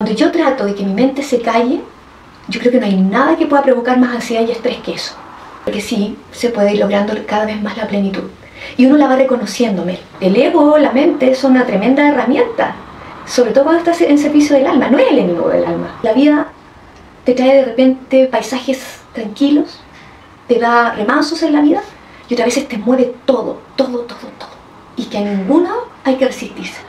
Cuando yo trato de que mi mente se calle, yo creo que no hay nada que pueda provocar más ansiedad y estrés que eso. Porque sí, se puede ir logrando cada vez más la plenitud. Y uno la va reconociéndome. El ego, la mente, son una tremenda herramienta. Sobre todo cuando estás en servicio del alma. No es el enemigo del alma. La vida te trae de repente paisajes tranquilos, te da remansos en la vida, y otras veces te mueve todo. Y que a ninguno hay que resistirse.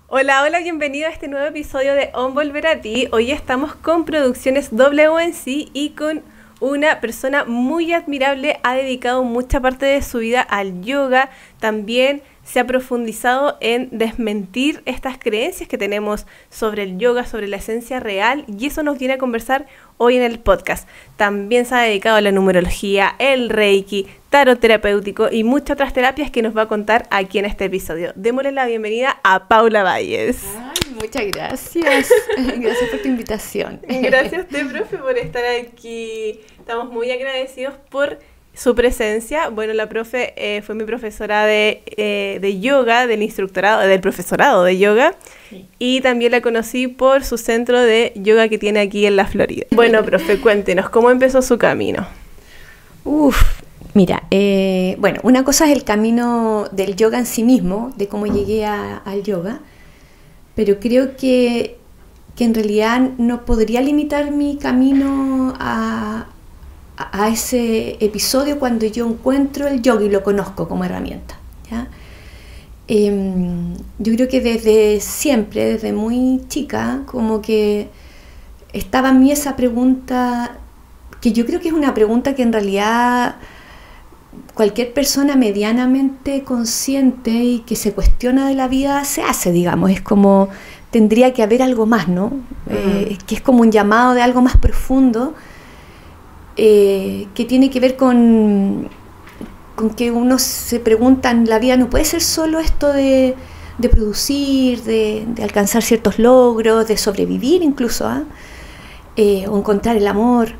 Hola, bienvenido a este nuevo episodio de On Volver a Ti. Hoy estamos con Producciones WNC y con una persona muy admirable. Ha dedicado mucha parte de su vida al yoga. También se ha profundizado en desmentir estas creencias que tenemos sobre el yoga, sobre la esencia real, y eso nos viene a conversar hoy en el podcast. También se ha dedicado a la numerología, el reiki, tarot terapéutico y muchas otras terapias que nos va a contar aquí en este episodio. Démosle la bienvenida a Paula Valles. Ay, muchas gracias. Gracias por tu invitación. Gracias a usted, profe, por estar aquí. Estamos muy agradecidos por su presencia. Bueno, la profe fue mi profesora de yoga, del profesorado de yoga, sí. Y también la conocí por su centro de yoga que tiene aquí en la Florida. Bueno, profe, cuéntenos, ¿cómo empezó su camino? Mira, bueno, una cosa es el camino del yoga en sí mismo, de cómo llegué al yoga, pero creo que en realidad no podría limitar mi camino a ese episodio cuando yo encuentro el yoga y lo conozco como herramienta, ¿ya? Yo creo que desde siempre, desde muy chica, como que estaba en mí esa pregunta, que yo creo que es una pregunta que en realidad cualquier persona medianamente consciente y que se cuestiona de la vida se hace, digamos. Es como, tendría que haber algo más, ¿no? Que es como un llamado de algo más profundo, que tiene que ver con que uno se pregunta, en la vida no puede ser solo esto de producir, de alcanzar ciertos logros, de sobrevivir incluso, o encontrar el amor.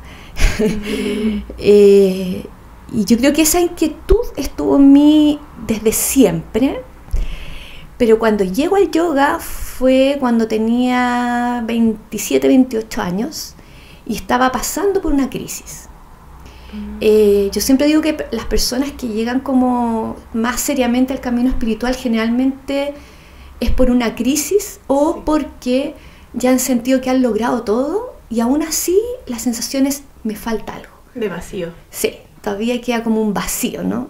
Y yo creo que esa inquietud estuvo en mí desde siempre, pero cuando llego al yoga fue cuando tenía 27, 28 años y estaba pasando por una crisis. Yo siempre digo que las personas que llegan como más seriamente al camino espiritual generalmente es por una crisis o sí, porque ya han sentido que han logrado todo y aún así la sensación es, me falta algo. De vacío. Sí, todavía queda como un vacío, ¿no?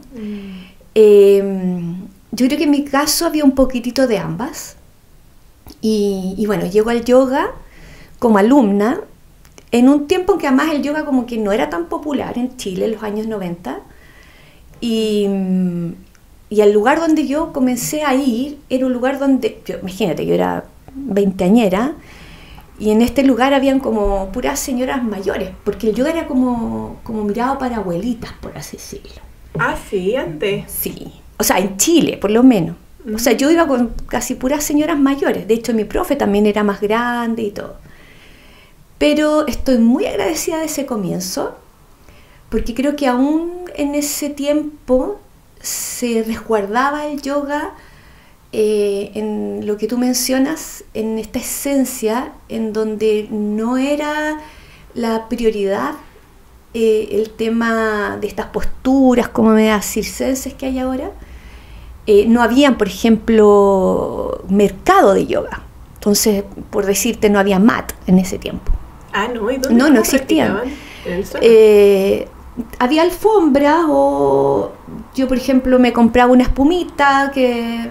Yo creo que en mi caso había un poquitito de ambas y bueno, llego al yoga como alumna en un tiempo en que además el yoga como que no era tan popular en Chile en los años 90 y el lugar donde yo comencé a ir era un lugar donde, imagínate, yo era veinteañera y en este lugar habían como puras señoras mayores, porque el yoga era como mirado para abuelitas, por así decirlo. Ah, sí, antes. Sí, o sea, en Chile por lo menos. O sea, yo iba con casi puras señoras mayores, de hecho mi profe también era más grande y todo. Pero estoy muy agradecida de ese comienzo, porque creo que aún en ese tiempo se resguardaba el yoga en lo que tú mencionas, en esta esencia, en donde no era la prioridad el tema de estas posturas como medias circenses que hay ahora. No habían, por ejemplo, mercado de yoga. Entonces, por decirte, no había mat en ese tiempo. Ah, no, ¿y dónde no existían? ¿En el suelo? Había alfombras o yo, por ejemplo, me compraba una espumita que,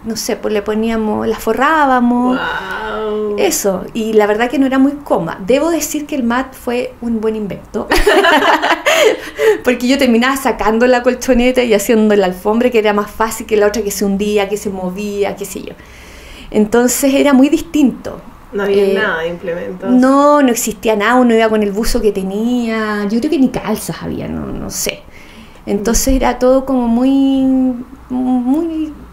no sé, pues le poníamos, la forrábamos. Wow. Eso, y la verdad que no era muy cómoda. Debo decir que el mat fue un buen invento. Porque yo terminaba sacando la colchoneta y haciendo la alfombra, que era más fácil que la otra que se hundía, que se movía, qué sé yo. Entonces era muy distinto. No había nada de implementos. No existía nada, uno iba con el buzo que tenía, yo creo que ni calzas había, no sé. Entonces era todo como muy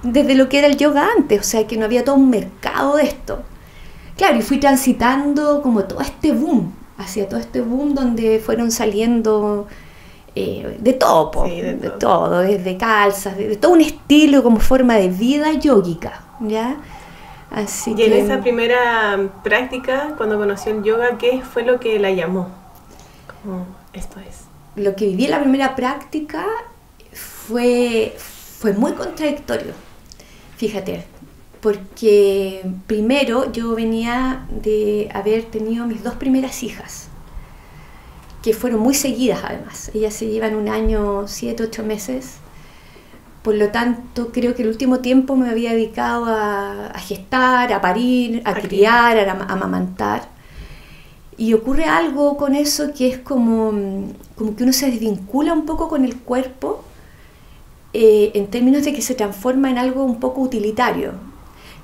desde lo que era el yoga antes, o sea que no había todo un mercado de esto. Claro, y fui transitando como todo este boom, hacia todo este boom donde fueron saliendo de todo, po, Sí, de de todo. todo, desde calzas, de todo un estilo como forma de vida yógica, ¿ya? Así Y en que esa primera práctica, cuando conoció el yoga, ¿qué fue lo que la llamó? Como, esto es. lo que viví en la primera práctica fue muy contradictorio, fíjate, porque primero yo venía de haber tenido mis 2 primeras hijas, que fueron muy seguidas además. Ellas se llevan un año, 7, 8 meses. Por lo tanto, creo que el último tiempo me había dedicado a gestar, a parir, a criar, a amamantar. Y ocurre algo con eso que es como que uno se desvincula un poco con el cuerpo, en términos de que se transforma en algo un poco utilitario.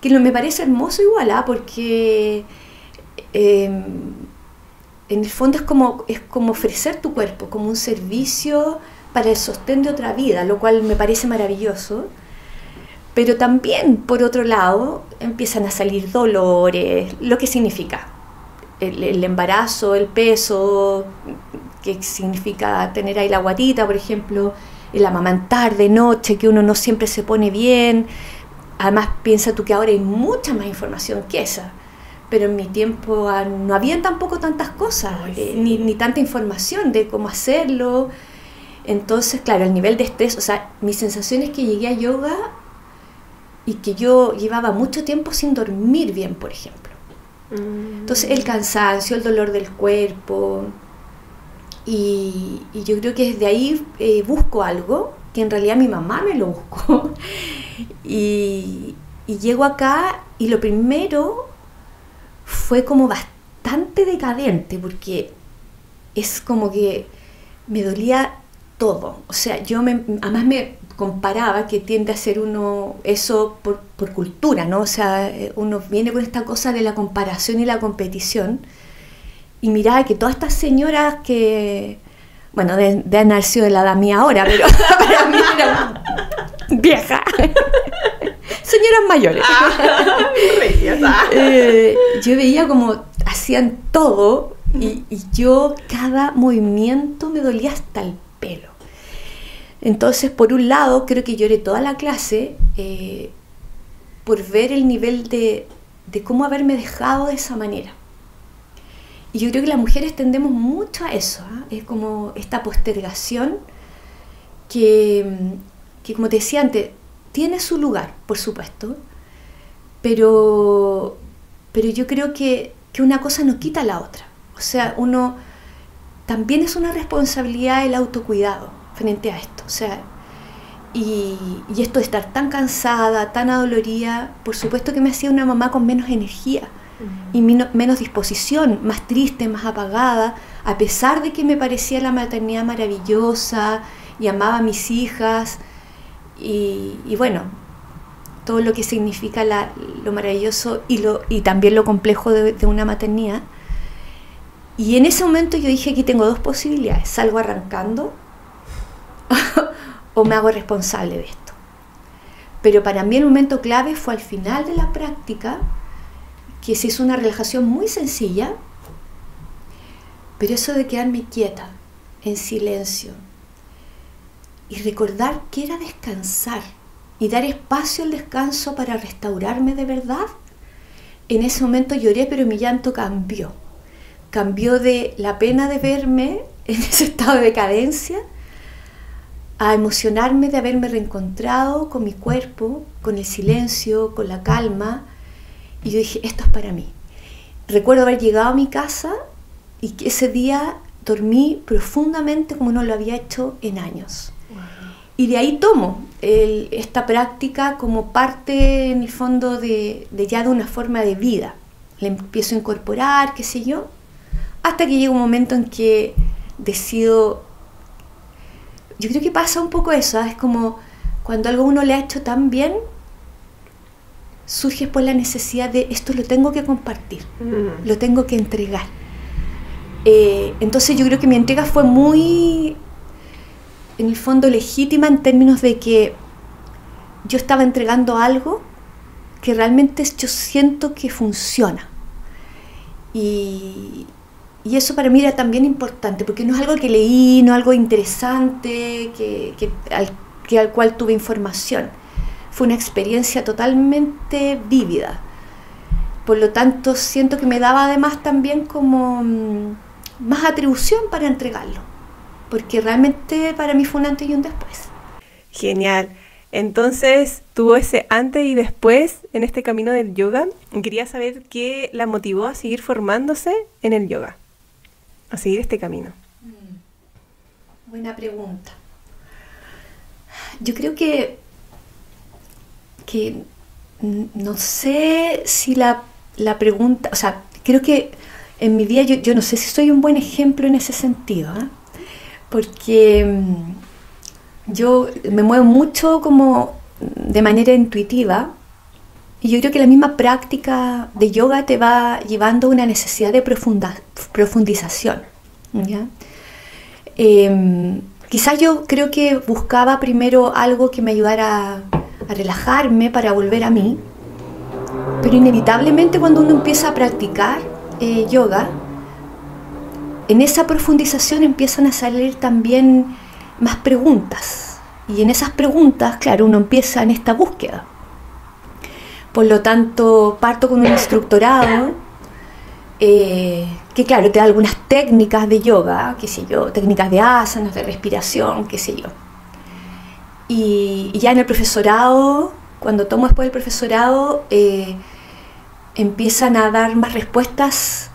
Que me parece hermoso igual, porque en el fondo es como ofrecer tu cuerpo como un servicio para el sostén de otra vida, lo cual me parece maravilloso. Pero también, por otro lado, empiezan a salir dolores, lo que significa el embarazo, el peso, que significa tener ahí la guatita, por ejemplo, el amamantar de noche, que uno no siempre se pone bien. Además, piensa tú que ahora hay mucha más información que esa. Pero en mi tiempo no había tampoco tantas cosas, sí. ni tanta información de cómo hacerlo. Entonces, claro, el nivel de estrés, o sea, mi sensación es que llegué a yoga y que yo llevaba mucho tiempo sin dormir bien, por ejemplo. Entonces, el cansancio, el dolor del cuerpo, y yo creo que desde ahí busco algo, que en realidad mi mamá me lo buscó. Y llego acá y lo primero fue como bastante decadente, porque es como que me dolía todo. O sea, además me comparaba que tiende a ser uno eso por cultura, ¿no? O sea, uno viene con esta cosa de la comparación y la competición, y miraba que todas estas señoras que, bueno, de haber sido de la edad mía ahora, pero para mí era vieja. Señoras mayores. Yo veía como hacían todo y yo cada movimiento me dolía hasta el pelo. Entonces, por un lado, creo que lloré toda la clase por ver el nivel de cómo haberme dejado de esa manera. Y yo creo que las mujeres tendemos mucho a eso, es como esta postergación que, como te decía antes, tiene su lugar, por supuesto, pero yo creo que una cosa no quita la otra. O sea, uno también es una responsabilidad el autocuidado frente a esto. O sea, y esto de estar tan cansada, tan adolorida, por supuesto que me hacía una mamá con menos energía y menos disposición, más triste, más apagada, a pesar de que me parecía la maternidad maravillosa y amaba a mis hijas. Y bueno, todo lo que significa lo maravilloso y también lo complejo de una maternidad. Y en ese momento yo dije, aquí tengo 2 posibilidades: salgo arrancando o me hago responsable de esto. Pero para mí el momento clave fue al final de la práctica, que se hizo una relajación muy sencilla, pero eso de quedarme quieta, en silencio, y recordar que era descansar y dar espacio al descanso para restaurarme de verdad. En ese momento lloré, pero mi llanto cambió de la pena de verme en ese estado de decadencia a emocionarme de haberme reencontrado con mi cuerpo, con el silencio, con la calma. Y yo dije, esto es para mí. Recuerdo haber llegado a mi casa y que ese día dormí profundamente como no lo había hecho en años. Y de ahí tomo esta práctica como parte, en el fondo, de una forma de vida. La empiezo a incorporar, qué sé yo, hasta que llega un momento en que decido. Yo creo que pasa un poco eso, es como cuando algo uno le ha hecho tan bien, surge pues la necesidad de esto lo tengo que compartir, lo tengo que entregar. Entonces yo creo que mi entrega fue muy, en el fondo, legítima, en términos de que yo estaba entregando algo que realmente yo siento que funciona. Y Y eso para mí era también importante, porque no es algo que leí, no es algo interesante, al cual tuve información. Fue una experiencia totalmente vívida. Por lo tanto, siento que me daba además también como más atribución para entregarlo, porque realmente para mí fue un antes y un después. Genial. Entonces, tuvo ese antes y después en este camino del yoga. Quería saber qué la motivó a seguir formándose en el yoga, a seguir este camino. Buena pregunta. Yo creo que no sé si la pregunta, o sea, creo que en mi vida yo no sé si soy un buen ejemplo en ese sentido, ¿eh? Porque yo me muevo mucho como de manera intuitiva y yo creo que la misma práctica de yoga te va llevando a una necesidad de profundización, ¿ya? Quizás yo creo que buscaba primero algo que me ayudara a relajarme para volver a mí, pero inevitablemente cuando uno empieza a practicar yoga, en esa profundización empiezan a salir también más preguntas, y en esas preguntas, claro, uno empieza en esta búsqueda. Por lo tanto, parto con un instructorado que claro, te da algunas técnicas de yoga, qué sé yo, técnicas de asanas, de respiración, qué sé yo. Y ya en el profesorado, cuando tomo después el profesorado, empiezan a dar más respuestas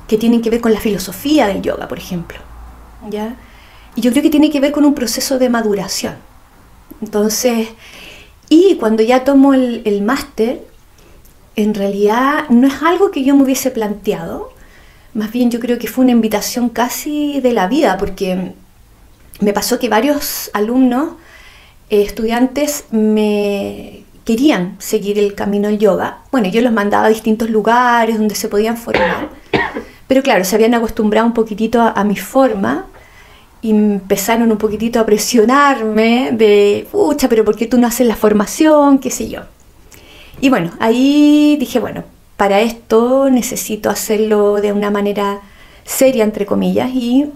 que tienen que ver con la filosofía del yoga, por ejemplo, ¿ya? Y yo creo que tiene que ver con un proceso de maduración. Entonces, y cuando ya tomo el máster, en realidad no es algo que yo me hubiese planteado, más bien yo creo que fue una invitación casi de la vida, porque me pasó que varios alumnos, estudiantes, me querían seguir el camino del yoga. Bueno, yo los mandaba a distintos lugares donde se podían formar, pero claro, se habían acostumbrado un poquitito a mi forma y empezaron un poquitito a presionarme de, pucha, pero ¿por qué tú no haces la formación? Qué sé yo. Y bueno, ahí dije, bueno, para esto necesito hacerlo de una manera seria, entre comillas, y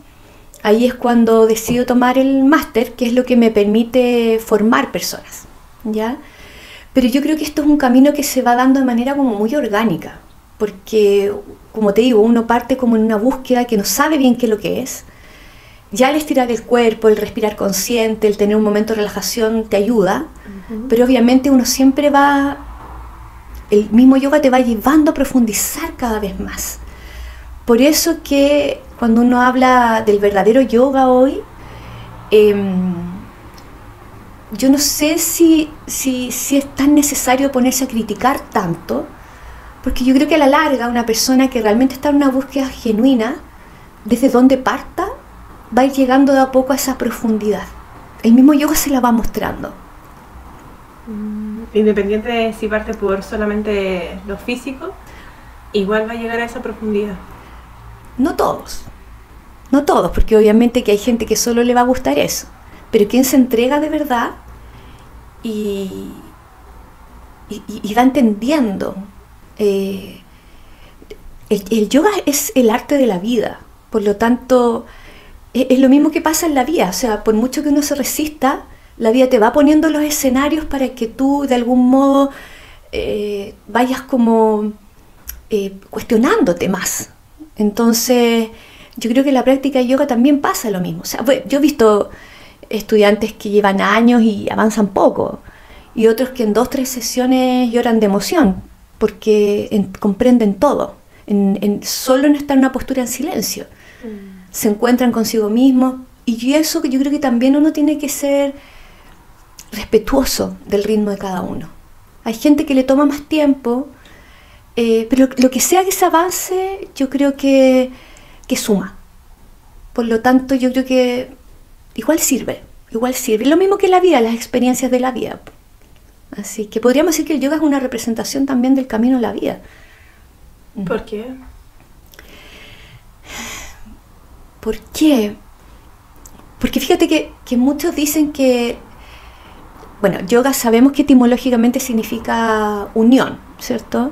ahí es cuando decido tomar el máster, que es lo que me permite formar personas, ¿ya? Pero yo creo que esto es un camino que se va dando de manera como muy orgánica, porque, como te digo, uno parte como en una búsqueda que no sabe bien qué es lo que es. Ya el estirar el cuerpo, el respirar consciente, el tener un momento de relajación te ayuda, pero obviamente uno siempre va, el mismo yoga te va llevando a profundizar cada vez más. Por eso que cuando uno habla del verdadero yoga hoy, yo no sé si es tan necesario ponerse a criticar tanto, porque yo creo que a la larga una persona que realmente está en una búsqueda genuina, desde donde parta, va a ir llegando de a poco a esa profundidad. El mismo yoga se la va mostrando. Independiente de si parte por solamente lo físico, igual va a llegar a esa profundidad. No todos, porque obviamente que hay gente que solo le va a gustar eso, pero quien se entrega de verdad y va entendiendo. El yoga es el arte de la vida, por lo tanto es lo mismo que pasa en la vida, o sea, por mucho que uno se resista, la vida te va poniendo los escenarios para que tú de algún modo vayas como cuestionándote más. Entonces yo creo que en la práctica de yoga también pasa lo mismo. O sea, yo he visto estudiantes que llevan años y avanzan poco, y otros que en 2-3 sesiones lloran de emoción, porque comprenden todo, solo en estar en una postura en silencio. Se encuentran consigo mismos, y eso que yo creo que también uno tiene que ser respetuoso del ritmo de cada uno. Hay gente que le toma más tiempo, pero lo que sea que se avance, yo creo que suma. Por lo tanto, yo creo que igual sirve. Lo mismo que la vida, las experiencias de la vida. Así que podríamos decir que el yoga es una representación también del camino de la vida. ¿Por qué? ¿Por qué? Porque fíjate que muchos dicen que, bueno, yoga sabemos que etimológicamente significa unión, ¿cierto?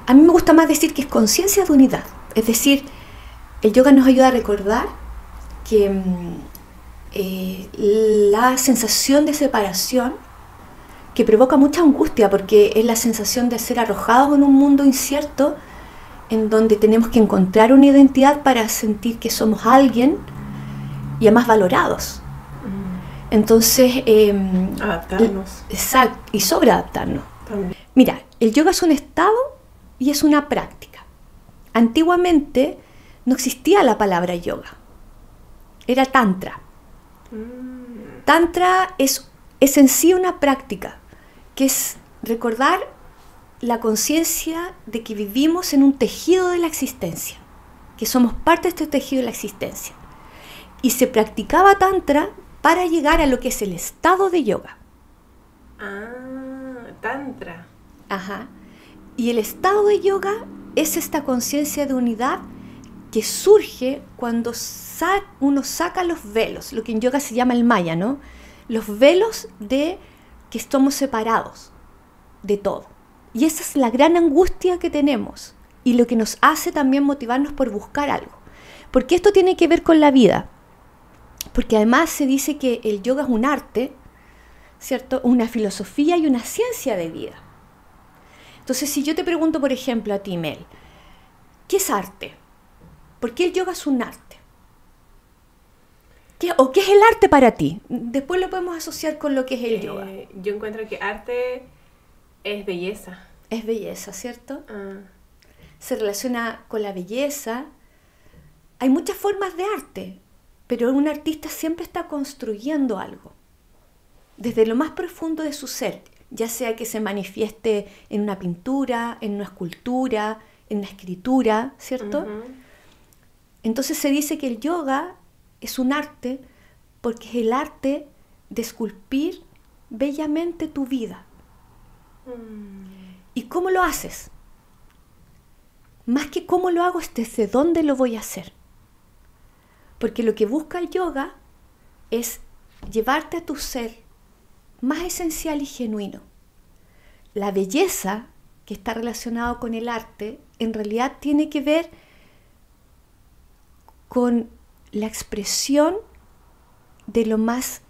A mí me gusta más decir que es conciencia de unidad. Es decir, el yoga nos ayuda a recordar que la sensación de separación que provoca mucha angustia, porque es la sensación de ser arrojados en un mundo incierto en donde tenemos que encontrar una identidad para sentir que somos alguien y además valorados. Entonces, adaptarnos. Exacto, y sobreadaptarnos. También. Mira, el yoga es un estado y es una práctica. Antiguamente no existía la palabra yoga, era tantra. Tantra es en sí una práctica, que es recordar la conciencia de que vivimos en un tejido de la existencia, que somos parte de este tejido de la existencia. Y se practicaba tantra para llegar a lo que es el estado de yoga. Tantra. Ajá. Y el estado de yoga es esta conciencia de unidad que surge cuando uno saca los velos, lo que en yoga se llama el maya, ¿no? Los velos de que estamos separados de todo. Y esa es la gran angustia que tenemos y lo que nos hace también motivarnos por buscar algo. Porque esto tiene que ver con la vida. Porque además se dice que el yoga es un arte, ¿cierto? Una filosofía y una ciencia de vida. Entonces, si yo te pregunto, por ejemplo, a ti, Mel, ¿qué es arte? ¿Por qué el yoga es un arte? ¿Qué es el arte para ti? Después lo podemos asociar con lo que es el yoga. Yo encuentro que arte es belleza. Es belleza, ¿cierto? Se relaciona con la belleza. Hay muchas formas de arte, pero un artista siempre está construyendo algo, desde lo más profundo de su ser, ya sea que se manifieste en una pintura, en una escultura, en una escritura, ¿cierto? Entonces se dice que el yoga es un arte porque es el arte de esculpir bellamente tu vida. ¿Y cómo lo haces? Más que cómo lo hago es desde dónde lo voy a hacer. Porque lo que busca el yoga es llevarte a tu ser más esencial y genuino. La belleza que está relacionada con el arte en realidad tiene que ver con la expresión de lo más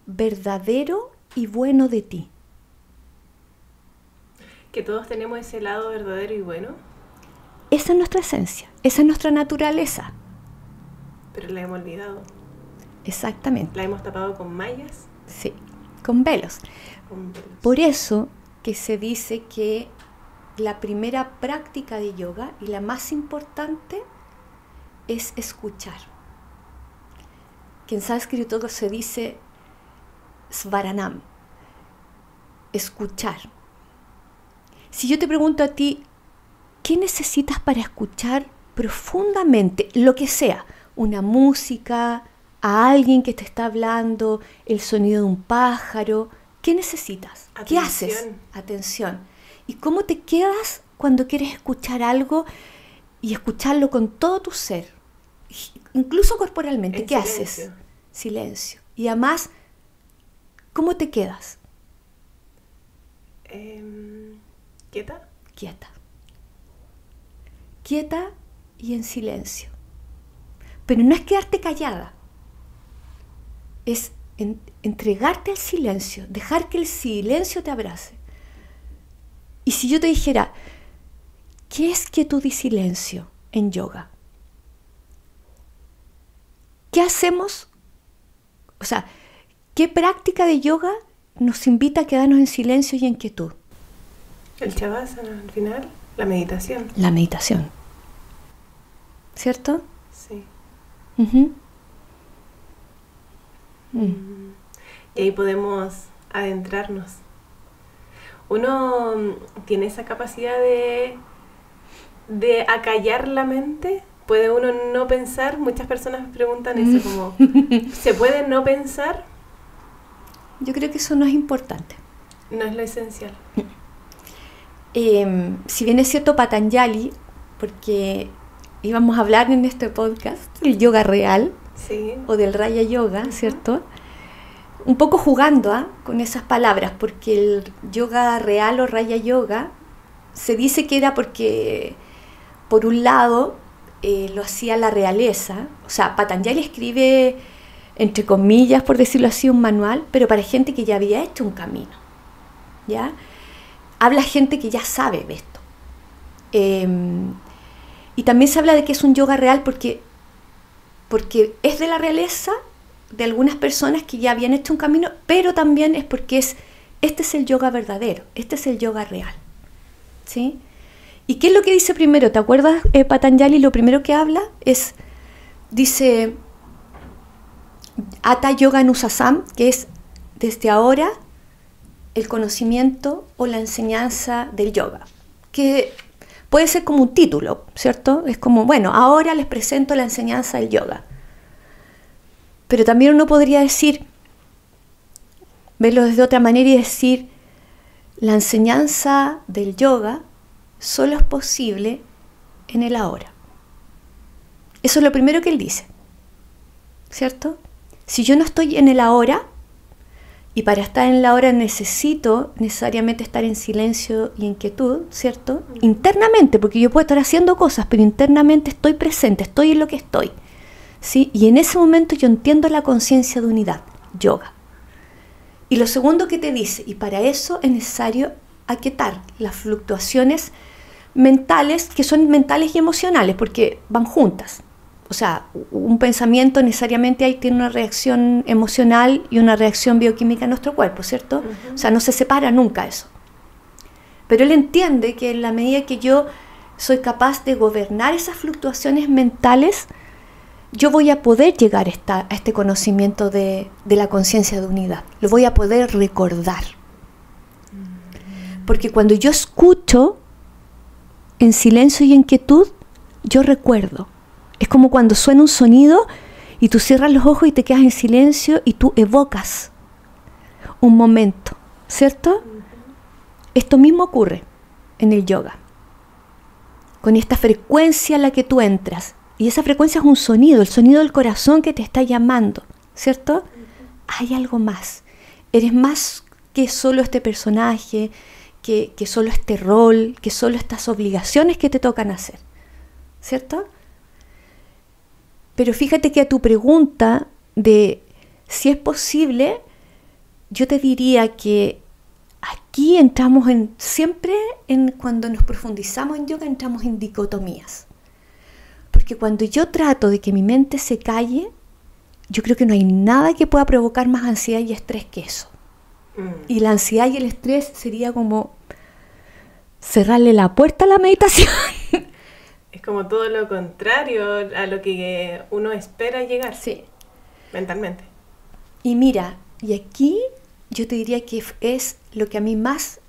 verdadero y bueno de ti. Que todos tenemos ese lado verdadero y bueno. Esa es nuestra esencia, esa es nuestra naturaleza. Pero la hemos olvidado. Exactamente. La hemos tapado con mallas. Sí, con velos. Con velos. Por eso que se dice que la primera práctica de yoga y la más importante es escuchar. Que en sánscrito se dice svaranam, escuchar. Si yo te pregunto a ti, ¿qué necesitas para escuchar profundamente lo que sea? Una música, a alguien que te está hablando, el sonido de un pájaro. ¿Qué necesitas? Atención. ¿Qué haces? Atención. ¿Y cómo te quedas cuando quieres escuchar algo y escucharlo con todo tu ser? Incluso corporalmente. ¿Qué haces? Silencio. Y además, ¿cómo te quedas? ¿Quieta? Quieta. Quieta y en silencio. Pero no es quedarte callada. Es entregarte al silencio, dejar que el silencio te abrace. Y si yo te dijera, ¿qué es quietud y silencio en yoga? ¿Qué hacemos? O sea, ¿qué práctica de yoga nos invita a quedarnos en silencio y en quietud? El Shavasana, al final, la meditación. La meditación. ¿Cierto? Sí. Uh-huh. Y ahí podemos adentrarnos. Uno tiene esa capacidad de acallar la mente. ¿Puede uno no pensar? Muchas personas me preguntan eso, como, ¿se puede no pensar? Yo creo que eso no es importante. No es lo esencial. Si bien es cierto, Patanjali, porque íbamos a hablar en este podcast del yoga real, sí, o del Raya Yoga, ¿cierto? Un poco jugando con esas palabras, porque el yoga real o Raya Yoga se dice que era porque, por un lado, lo hacía la realeza. O sea, Patanjali escribe, entre comillas, por decirlo así, un manual, pero para gente que ya había hecho un camino, ¿ya? Habla gente que ya sabe de esto. Y también se habla de que es un yoga real porque es de la realeza, de algunas personas que ya habían hecho un camino, pero también es porque este es el yoga verdadero, este es el yoga real, ¿sí? ¿Y qué es lo que dice primero? ¿Te acuerdas, Patanjali? Lo primero que habla dice Hatha Yoga Nusasam, que es desde ahora el conocimiento o la enseñanza del yoga, que puede ser como un título, ¿cierto? Es como, bueno, ahora les presento la enseñanza del yoga. Pero también uno podría decir, verlo desde otra manera y decir, la enseñanza del yoga solo es posible en el ahora. Eso es lo primero que él dice, ¿cierto? Si yo no estoy en el ahora, y para estar en el ahora necesito necesariamente estar en silencio y en quietud, ¿cierto? Internamente, porque yo puedo estar haciendo cosas, pero internamente estoy presente, estoy en lo que estoy, ¿sí? Y en ese momento yo entiendo la conciencia de unidad, yoga. Y lo segundo que te dice, y para eso es necesario aquietar las fluctuaciones mentales, que son mentales y emocionales, porque van juntas. O sea, un pensamiento necesariamente ahí tiene una reacción emocional y una reacción bioquímica en nuestro cuerpo, ¿cierto? Uh-huh. O sea, no se separa nunca eso. Pero él entiende que en la medida que yo soy capaz de gobernar esas fluctuaciones mentales, yo voy a poder llegar a este conocimiento de la conciencia de unidad. Lo voy a poder recordar. Porque cuando yo escucho en silencio y en quietud, yo recuerdo. Es como cuando suena un sonido y tú cierras los ojos y te quedas en silencio y tú evocas un momento, ¿cierto? Uh-huh. Esto mismo ocurre en el yoga. Con esta frecuencia a la que tú entras. Y esa frecuencia es un sonido, el sonido del corazón que te está llamando, ¿cierto? Uh-huh. Hay algo más. Eres más que solo este personaje, que solo este rol, que solo estas obligaciones que te tocan hacer, ¿cierto? Pero fíjate que a tu pregunta de si es posible, yo te diría que aquí entramos siempre cuando nos profundizamos en yoga, entramos en dicotomías. Porque cuando yo trato de que mi mente se calle, yo creo que no hay nada que pueda provocar más ansiedad y estrés que eso. Y la ansiedad y el estrés sería como cerrarle la puerta a la meditación. Es como todo lo contrario a lo que uno espera llegar. Sí. Mentalmente. Y mira, y aquí yo te diría que es lo que más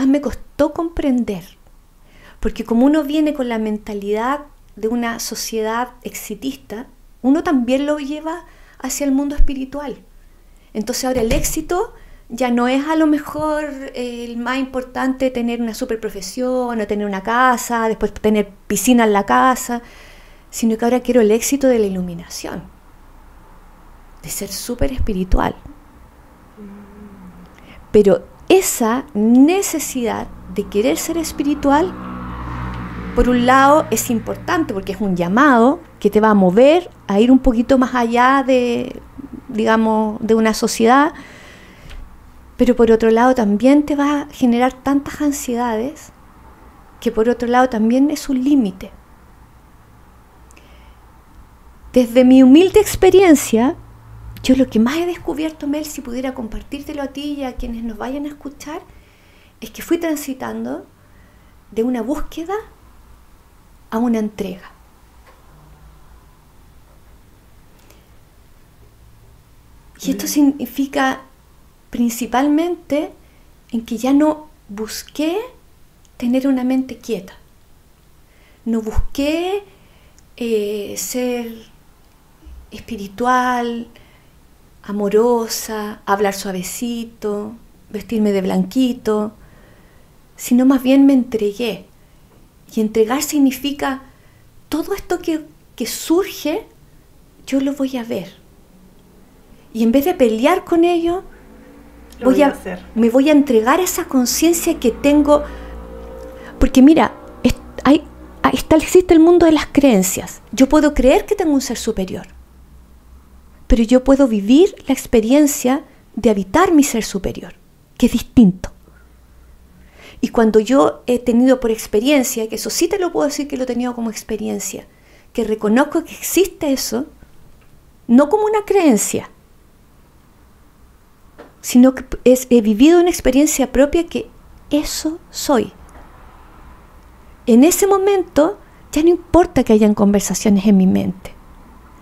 me costó comprender. Porque como uno viene con la mentalidad de una sociedad exitista, uno también lo lleva hacia el mundo espiritual. Entonces ahora el éxito ya no es a lo mejor el más importante tener una super profesión o tener una casa, después tener piscina en la casa, sino que ahora quiero el éxito de la iluminación, de ser súper espiritual. Pero esa necesidad de querer ser espiritual, por un lado es importante porque es un llamado que te va a mover a ir un poquito más allá de, digamos, de una sociedad, pero por otro lado también te va a generar tantas ansiedades que por otro lado también es un límite. Desde mi humilde experiencia, yo lo que más he descubierto, Mel, si pudiera compartírtelo a ti y a quienes nos vayan a escuchar, es que fui transitando de una búsqueda a una entrega. Y esto significa principalmente en que ya no busqué tener una mente quieta. No busqué ser espiritual, amorosa, hablar suavecito, vestirme de blanquito, sino más bien me entregué. Y entregar significa todo esto que surge, yo lo voy a ver. Y en vez de pelear con ello, me voy a entregar a esa conciencia que tengo. Porque mira, existe el mundo de las creencias. Yo puedo creer que tengo un ser superior, pero yo puedo vivir la experiencia de habitar mi ser superior, que es distinto. Y cuando yo he tenido por experiencia, que eso sí te lo puedo decir que lo he tenido como experiencia, que reconozco que existe eso, no como una creencia, sino que he vivido una experiencia propia que eso soy. En ese momento ya no importa que hayan conversaciones en mi mente,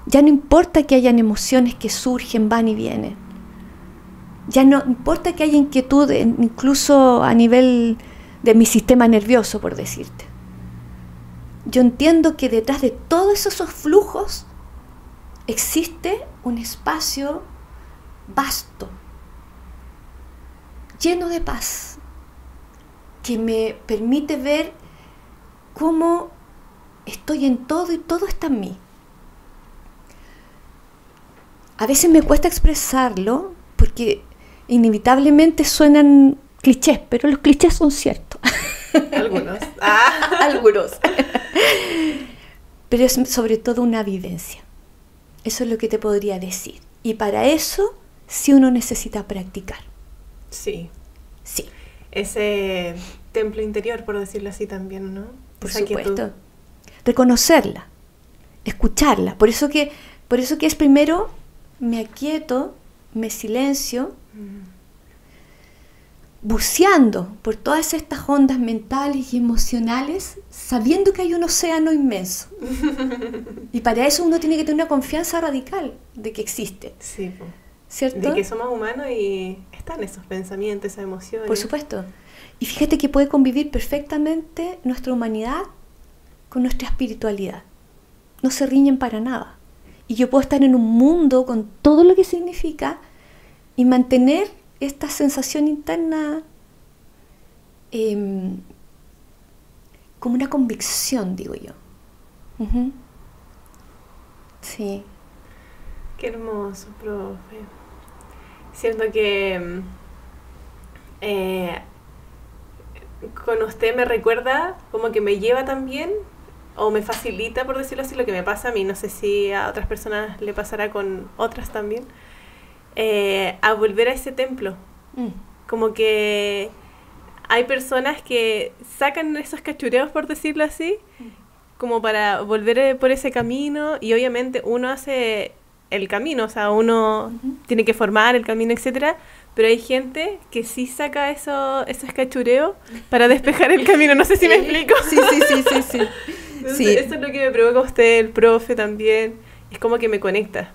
ya no importa que hayan emociones que surgen, van y vienen, ya no importa que haya inquietud incluso a nivel de mi sistema nervioso, por decirte. Yo entiendo que detrás de todos esos flujos existe un espacio vasto, lleno de paz, que me permite ver cómo estoy en todo y todo está en mí. A veces me cuesta expresarlo porque inevitablemente suenan clichés, pero los clichés son ciertos. Algunos. Algunos. Pero es sobre todo una vivencia. Eso es lo que te podría decir. Y para eso sí uno necesita practicar. Sí. Sí. Ese templo interior, por decirlo así también, ¿no? Por Esa supuesto. quietud. Reconocerla, escucharla. Por eso que es primero me aquieto, me silencio, buceando por todas estas ondas mentales y emocionales, sabiendo que hay un océano inmenso. Y para eso uno tiene que tener una confianza radical de que existe. Sí, po. ¿Cierto? De que somos humanos y están esos pensamientos, esas emociones. Por supuesto. Y fíjate que puede convivir perfectamente nuestra humanidad con nuestra espiritualidad. No se riñen para nada. Y yo puedo estar en un mundo con todo lo que significa y mantener esta sensación interna como una convicción, digo yo. Uh-huh. Sí. Qué hermoso, profe. Siento que con usted me recuerda, como que me lleva también, o me facilita, por decirlo así, lo que me pasa a mí. No sé si a otras personas le pasará con otras también. A volver a ese templo. Como que hay personas que sacan esos cachureos, por decirlo así, como para volver por ese camino, y obviamente uno hace el camino, o sea, uno tiene que formar el camino, etcétera, pero hay gente que sí saca esos cachureos para despejar el camino. No sé si me explico. Sí. Entonces, Sí. eso es lo que me provoca usted, el profe también, es como que me conecta.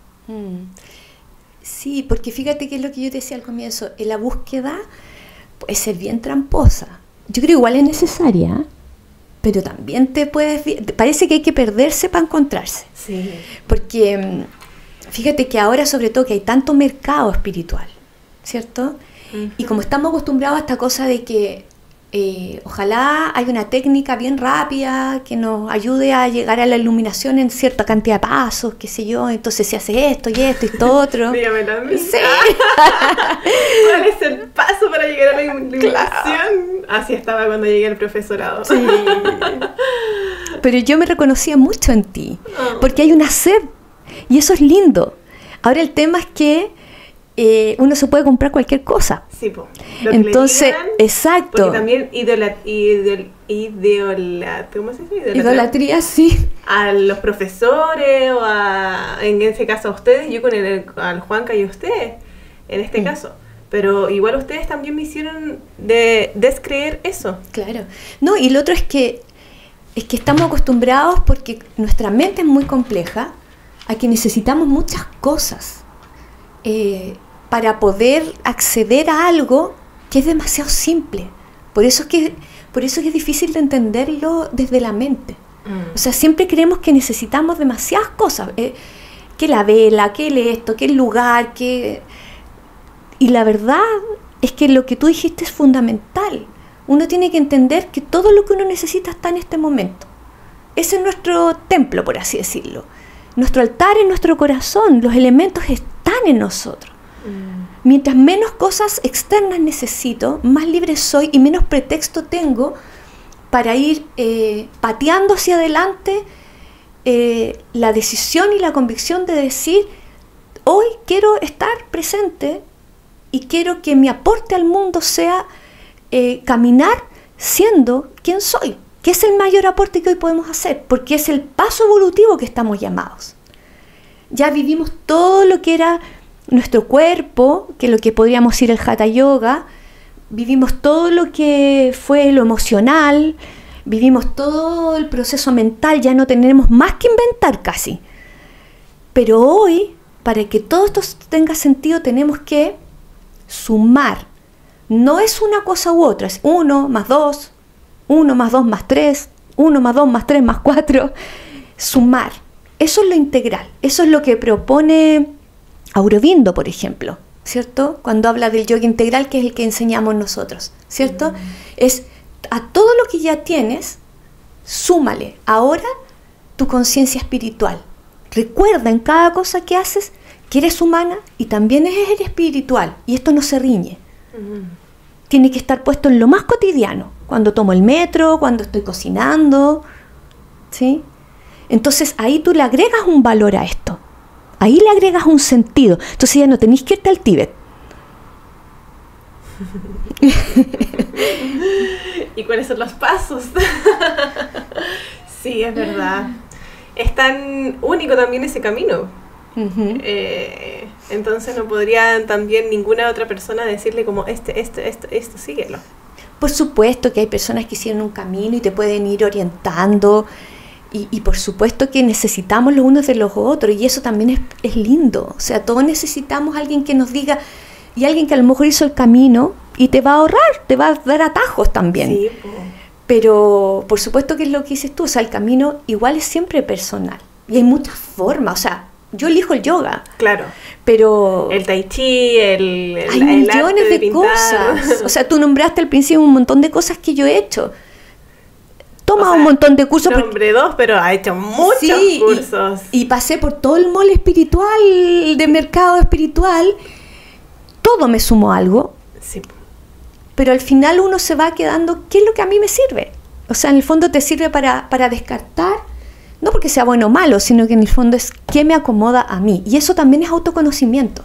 Sí, porque fíjate que es lo que yo te decía al comienzo, la búsqueda puede ser bien tramposa. Yo creo igual es necesaria, pero también parece que hay que perderse para encontrarse. Sí. Porque fíjate que ahora sobre todo que hay tanto mercado espiritual, ¿cierto? Y como estamos acostumbrados a esta cosa de que ojalá haya una técnica bien rápida que nos ayude a llegar a la iluminación en cierta cantidad de pasos, qué sé yo, entonces se hace esto y esto otro. Dígamelo a mí. Sí. ¿Cuál es el paso para llegar a la iluminación? Claro. Así estaba cuando llegué al profesorado. Sí. Pero yo me reconocía mucho en ti, porque hay una sed, y eso es lindo. Ahora el tema es que uno se puede comprar cualquier cosa. Sí, po. Entonces, exacto. Porque también ¿cómo se dice? Idolatría, sí. A los profesores o en ese caso a ustedes, yo con al Juanca y ustedes, en este caso. Pero igual ustedes también me hicieron descreer eso. Claro. No, y lo otro es que estamos acostumbrados, porque nuestra mente es muy compleja, a que necesitamos muchas cosas para poder acceder a algo que es demasiado simple. Por eso es que es difícil de entenderlo desde la mente. O sea, siempre creemos que necesitamos demasiadas cosas. Que la vela, que esto, que el lugar, que... Y la verdad es que lo que tú dijiste es fundamental. Uno tiene que entender que todo lo que uno necesita está en este momento. Ese es nuestro templo, por así decirlo. Nuestro altar es nuestro corazón. Los elementos están en nosotros. Mientras menos cosas externas necesito, más libre soy y menos pretexto tengo para ir pateando hacia adelante la decisión y la convicción de decir, hoy quiero estar presente y quiero que mi aporte al mundo sea caminar siendo quien soy, que es el mayor aporte que hoy podemos hacer, porque es el paso evolutivo que estamos llamados. Ya vivimos todo lo que era nuestro cuerpo, que es lo que podríamos decir el Hatha Yoga, vivimos todo lo que fue lo emocional, vivimos todo el proceso mental, ya no tenemos más que inventar casi. Pero hoy, para que todo esto tenga sentido, tenemos que sumar. No es una cosa u otra, es 1 más 2, 1 más 2 más 3, 1 más 2 más 3 más 4. Sumar. Eso es lo integral. Eso es lo que propone Aurobindo, por ejemplo, ¿cierto? Cuando habla del yoga integral, que es el que enseñamos nosotros, ¿cierto? Es a todo lo que ya tienes, súmale ahora tu conciencia espiritual. Recuerda en cada cosa que haces que eres humana y también eres espiritual, y esto no se riñe. Tiene que estar puesto en lo más cotidiano, cuando tomo el metro, cuando estoy cocinando, ¿sí? Entonces ahí tú le agregas un valor a esto, ahí le agregas un sentido. Entonces ya no tenés que irte al Tíbet. ¿Y cuáles son los pasos? Sí, es verdad. Es tan único también ese camino. Entonces no podría también ninguna otra persona decirle como esto, síguelo. Por supuesto que hay personas que hicieron un camino y te pueden ir orientando, y por supuesto que necesitamos los unos de los otros, y eso también es lindo. O sea, todos necesitamos a alguien que nos diga, y alguien que a lo mejor hizo el camino y te va a ahorrar, te va a dar atajos también. Sí, pero por supuesto que es lo que dices tú, o sea, el camino igual es siempre personal, y hay muchas formas. O sea, yo elijo el yoga. Claro. Pero el tai chi, hay millones de cosas. O sea, tú nombraste al principio un montón de cosas que yo he hecho. Toma un montón de cursos. Nombré 2, pero ha hecho muchos cursos. Y pasé por todo el mall espiritual, de mercado espiritual. Todo me sumó algo. Sí. Pero al final uno se va quedando, ¿qué es lo que a mí me sirve? O sea, en el fondo te sirve para descartar, no porque sea bueno o malo, sino que en el fondo es qué me acomoda a mí. Y eso también es autoconocimiento,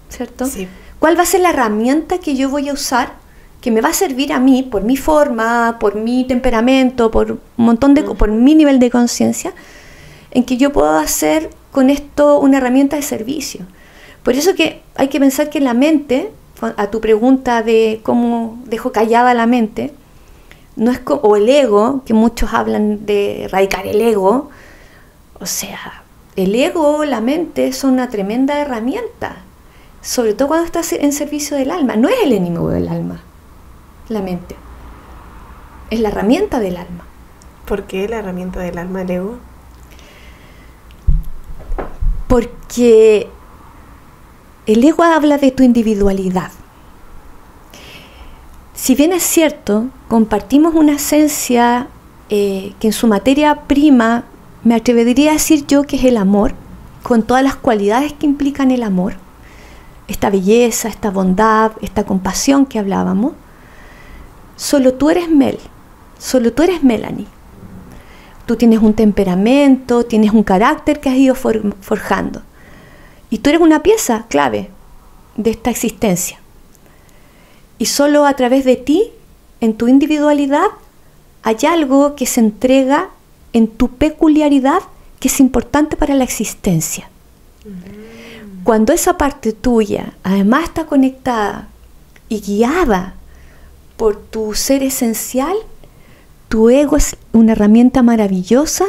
¿cierto? Sí. ¿Cuál va a ser la herramienta que yo voy a usar, que me va a servir a mí, por mi forma, por mi temperamento, por un montón de por mi nivel de conciencia, en que yo puedo hacer con esto una herramienta de servicio? Por eso que hay que pensar que la mente, a tu pregunta de cómo dejo callada la mente, no es o el ego, que muchos hablan de erradicar el ego. O sea, el ego, la mente son una tremenda herramienta, sobre todo cuando estás en servicio del alma. No es el enemigo del alma, la mente, es la herramienta del alma. ¿Por qué la herramienta del alma, el ego? Porque el ego habla de tu individualidad. Si bien es cierto, compartimos una esencia que en su materia prima me atrevería a decir yo que es el amor, con todas las cualidades que implican el amor, esta belleza, esta bondad, esta compasión que hablábamos. Solo tú eres Mel, solo tú eres Melanie. Tú tienes un temperamento, tienes un carácter que has ido forjando. Y tú eres una pieza clave de esta existencia. Y solo a través de ti, en tu individualidad, hay algo que se entrega en tu peculiaridad que es importante para la existencia. Cuando esa parte tuya además está conectada y guiada por tu ser esencial, tu ego es una herramienta maravillosa,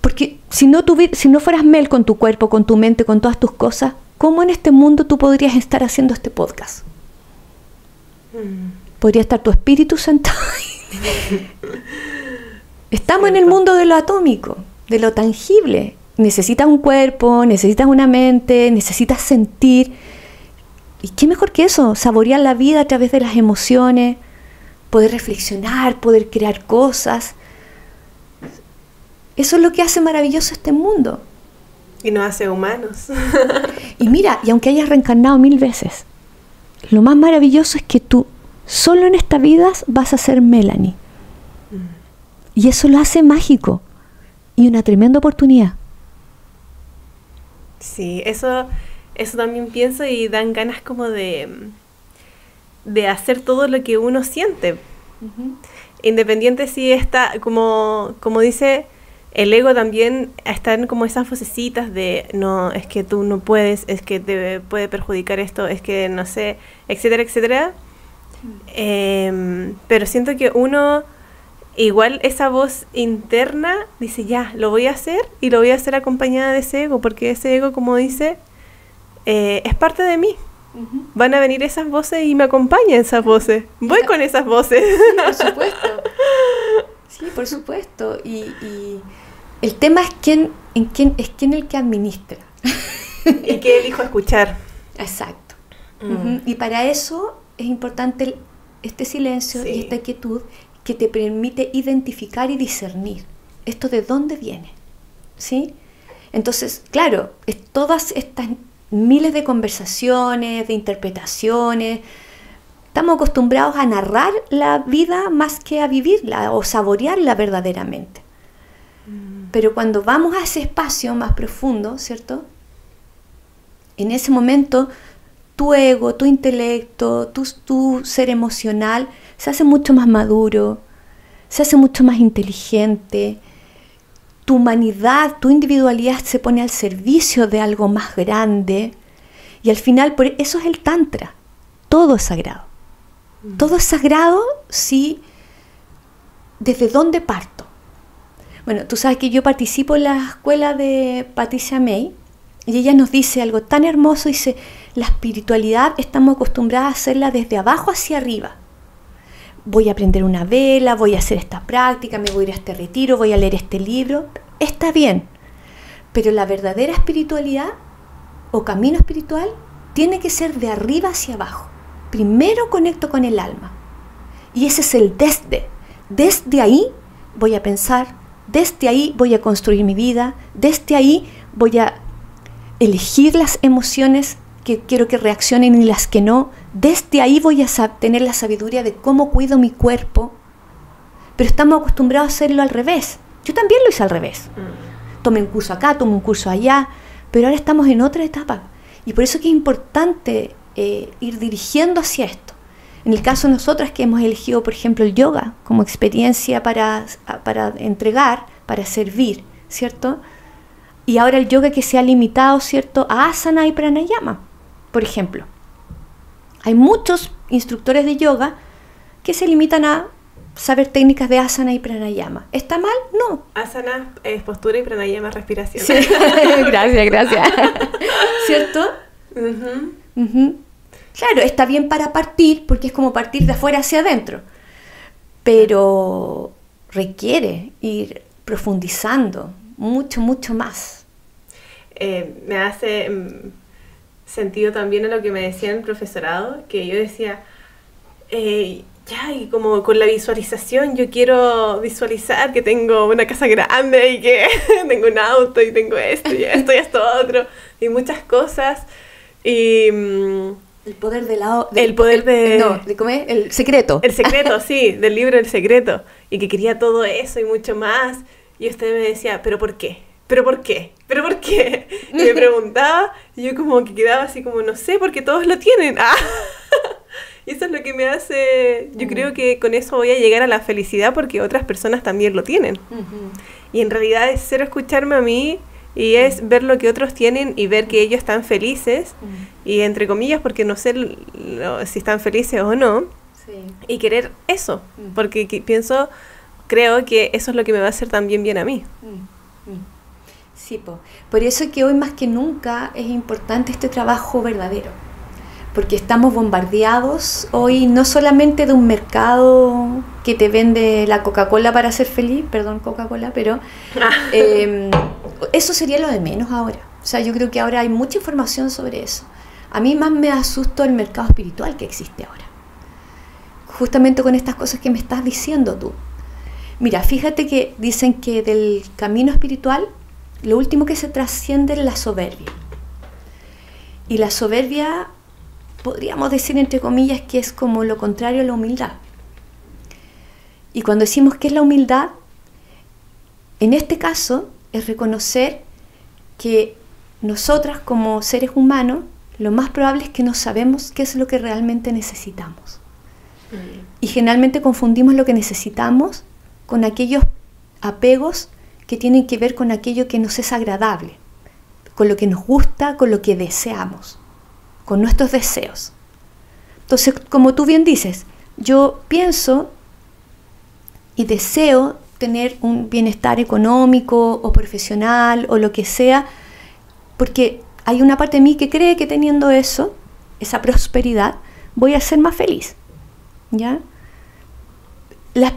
porque si no fueras Mel con tu cuerpo, con tu mente, con todas tus cosas, ¿cómo en este mundo tú podrías estar haciendo este podcast? Podría estar tu espíritu sentado ahí. Estamos en el mundo de lo atómico, de lo tangible. Necesitas un cuerpo, necesitas una mente, necesitas sentir. ¿Y qué mejor que eso? Saborear la vida a través de las emociones, poder reflexionar, poder crear cosas. Eso es lo que hace maravilloso este mundo. Y nos hace humanos. Y mira, y aunque hayas reencarnado 1000 veces, lo más maravilloso es que tú, solo en esta vida, vas a ser Melanie. Y eso lo hace mágico y una tremenda oportunidad. Sí, eso también pienso y dan ganas como de hacer todo lo que uno siente. Independiente si está, como dice, el ego también está en como esas vocecitas de no, es que tú no puedes, es que te puede perjudicar esto, es que no sé, etcétera, etcétera. Pero siento que uno, igual esa voz interna dice ya, lo voy a hacer y lo voy a hacer acompañada de ese ego, porque ese ego, como dice, es parte de mí. Van a venir esas voces y me acompañan esas voces. Voy con esas voces. Sí, por supuesto. Sí, por supuesto. Y el tema es quién el que administra. Y qué elijo escuchar. Exacto. Y para eso es importante este silencio y esta quietud que te permite identificar y discernir esto de dónde viene, ¿sí? Entonces, claro, todas estas miles de conversaciones, de interpretaciones, estamos acostumbrados a narrar la vida más que a vivirla o saborearla verdaderamente. Pero cuando vamos a ese espacio más profundo, ¿cierto? En ese momento tu ego, tu intelecto, tu ser emocional se hace mucho más maduro, se hace mucho más inteligente. Tu humanidad, tu individualidad se pone al servicio de algo más grande. Y al final, por eso es el Tantra. Todo es sagrado. Todo es sagrado si... ¿Desde dónde parto? Bueno, tú sabes que yo participo en la escuela de Patricia May y ella nos dice algo tan hermoso, dice, la espiritualidad estamos acostumbrados a hacerla desde abajo hacia arriba. Voy a prender una vela, voy a hacer esta práctica, me voy a ir a este retiro, voy a leer este libro. Está bien, pero la verdadera espiritualidad o camino espiritual tiene que ser de arriba hacia abajo. Primero conecto con el alma. Y ese es el desde. Desde ahí voy a pensar, desde ahí voy a construir mi vida, desde ahí voy a elegir las emociones que quiero que reaccionen y las que no. Desde ahí voy a tener la sabiduría de cómo cuido mi cuerpo. Pero estamos acostumbrados a hacerlo al revés. Yo también lo hice al revés. Tomé un curso acá, tomé un curso allá, pero ahora estamos en otra etapa. Y por eso es que es importante ir dirigiendo hacia esto. En el caso de nosotras que hemos elegido, por ejemplo, el yoga como experiencia para entregar, para servir, ¿cierto? Y ahora el yoga que se ha limitado, ¿cierto?, a asana y pranayama, por ejemplo. Hay muchos instructores de yoga que se limitan a saber técnicas de asana y pranayama. ¿Está mal? No. Asana es postura y pranayama es respiración. Sí. Gracias. ¿Cierto? Claro, está bien para partir, porque es como partir de afuera hacia adentro. Pero requiere ir profundizando mucho, mucho más. Me hace sentido también a lo que me decía en el profesorado, que yo decía, ya, y como con la visualización, yo quiero visualizar que tengo una casa grande y que tengo un auto y tengo esto y esto otro, y muchas cosas. Y el poder ¿cómo es? El secreto. El secreto, sí, del libro El Secreto. Y que quería todo eso y mucho más. Y usted me decía, ¿pero por qué? ¿Pero por qué? ¿Pero por qué? Y me preguntaba, y yo como que quedaba así como, no sé, porque todos lo tienen. Y eso es lo que me hace, yo creo que con eso voy a llegar a la felicidad porque otras personas también lo tienen. Y en realidad es cero escucharme a mí y es ver lo que otros tienen y ver que ellos están felices, y entre comillas, porque no sé si están felices o no, y querer eso, porque creo que eso es lo que me va a hacer también bien a mí. Sí, por eso es que hoy más que nunca es importante este trabajo verdadero, porque estamos bombardeados hoy no solamente de un mercado que te vende la Coca-Cola para ser feliz, perdón Coca-Cola, pero eso sería lo de menos ahora. O sea, yo creo que ahora hay mucha información sobre eso. A mí más me asusta el mercado espiritual que existe ahora, justamente con estas cosas que me estás diciendo tú. Mira, fíjate que dicen que del camino espiritual lo último que se trasciende es la soberbia. Y la soberbia, podríamos decir entre comillas, que es como lo contrario a la humildad. Y cuando decimos que es la humildad en este caso es reconocer que nosotras como seres humanos, lo más probable es que no sabemos qué es lo que realmente necesitamos. Y generalmente confundimos lo que necesitamos con aquellos apegos que tienen que ver con aquello que nos es agradable, con lo que nos gusta, con lo que deseamos, con nuestros deseos. Entonces, como tú bien dices, yo pienso y deseo tener un bienestar económico o profesional o lo que sea, porque hay una parte de mí que cree que teniendo eso, esa prosperidad, voy a ser más feliz, ¿ya? La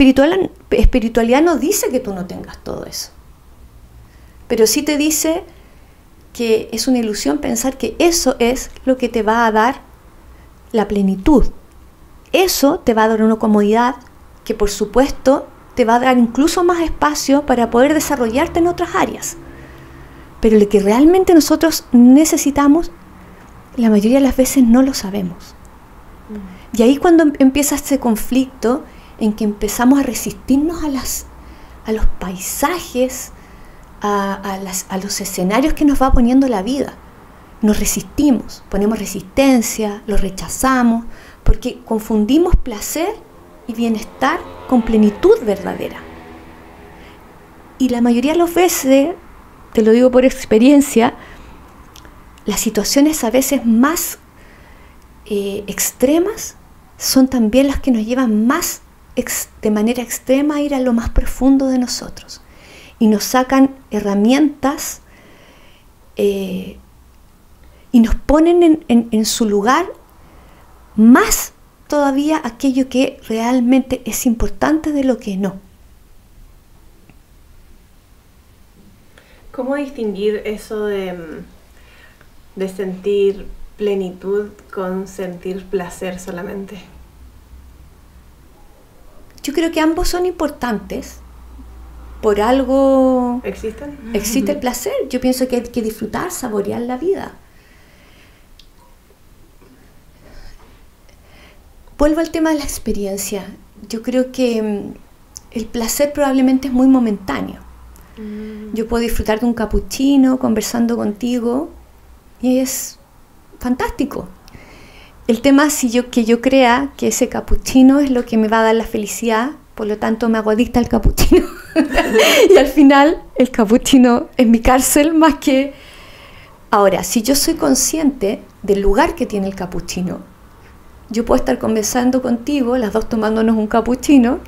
espiritualidad no dice que tú no tengas todo eso, pero sí te dice que es una ilusión pensar que eso es lo que te va a dar la plenitud. Eso te va a dar una comodidad que, por supuesto, te va a dar incluso más espacio para poder desarrollarte en otras áreas. Pero lo que realmente nosotros necesitamos, la mayoría de las veces no lo sabemos. Y ahí cuando empieza este conflicto en que empezamos a resistirnos a los paisajes, a los escenarios que nos va poniendo la vida. Nos resistimos, ponemos resistencia, lo rechazamos, porque confundimos placer y bienestar con plenitud verdadera. Y la mayoría de las veces, te lo digo por experiencia, las situaciones a veces más extremas son también las que nos llevan más de manera extrema a ir a lo más profundo de nosotros y nos sacan herramientas y nos ponen en su lugar más todavía aquello que realmente es importante de lo que no. ¿Cómo distinguir eso de sentir plenitud con sentir placer solamente? Yo creo que ambos son importantes. Por algo existe el placer. Yo pienso que hay que disfrutar, saborear la vida. Vuelvo al tema de la experiencia. Yo creo que el placer probablemente es muy momentáneo. Yo puedo disfrutar de un cappuccino conversando contigo y es fantástico. El tema es que yo crea que ese cappuccino es lo que me va a dar la felicidad, por lo tanto me hago adicta al cappuccino. Y al final el cappuccino es mi cárcel más que... Ahora, si yo soy consciente del lugar que tiene el cappuccino, yo puedo estar conversando contigo, las dos tomándonos un cappuccino,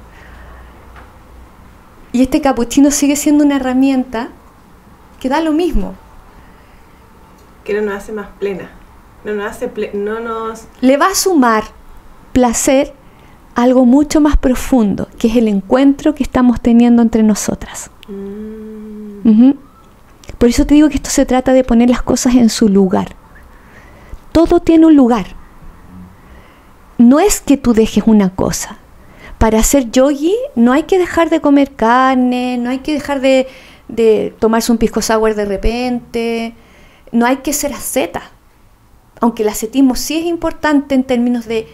y este cappuccino sigue siendo una herramienta que da lo mismo. Que no nos hace más plena. Le va a sumar placer a algo mucho más profundo, que es el encuentro que estamos teniendo entre nosotras. Por eso te digo que esto se trata de poner las cosas en su lugar. Todo tiene un lugar. No es que tú dejes una cosa. Para hacer yogi no hay que dejar de comer carne, no hay que dejar de tomarse un pisco sour de repente, no hay que ser asceta. Aunque el ascetismo sí es importante en términos de...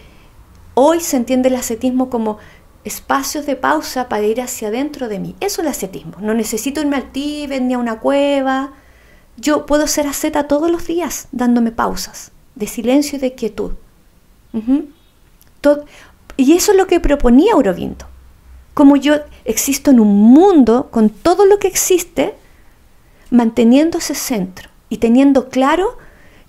Hoy se entiende el ascetismo como espacios de pausa para ir hacia adentro de mí. Eso es el ascetismo. No necesito irme al Tíbet ni a una cueva. Yo puedo ser asceta todos los días dándome pausas de silencio y de quietud. Y eso es lo que proponía Aurobindo. Como yo existo en un mundo con todo lo que existe, manteniendo ese centro y teniendo claro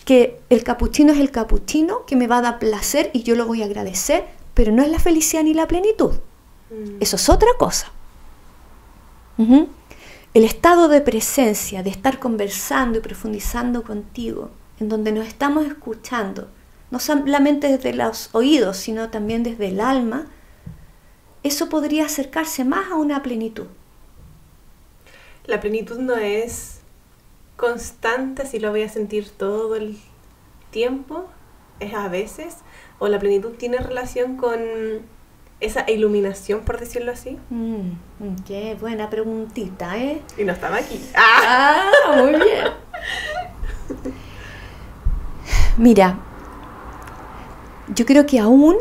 que el cappuccino es el cappuccino, que me va a dar placer y yo lo voy a agradecer, pero no es la felicidad ni la plenitud. Eso es otra cosa. El estado de presencia, de estar conversando y profundizando contigo, en donde nos estamos escuchando, no solamente desde los oídos, sino también desde el alma, eso podría acercarse más a una plenitud. La plenitud no es constante, si lo voy a sentir todo el tiempo, es a veces, o la plenitud tiene relación con esa iluminación, por decirlo así. Qué buena preguntita, ¿eh? Y no estaba aquí. Muy bien. Mira, yo creo que aún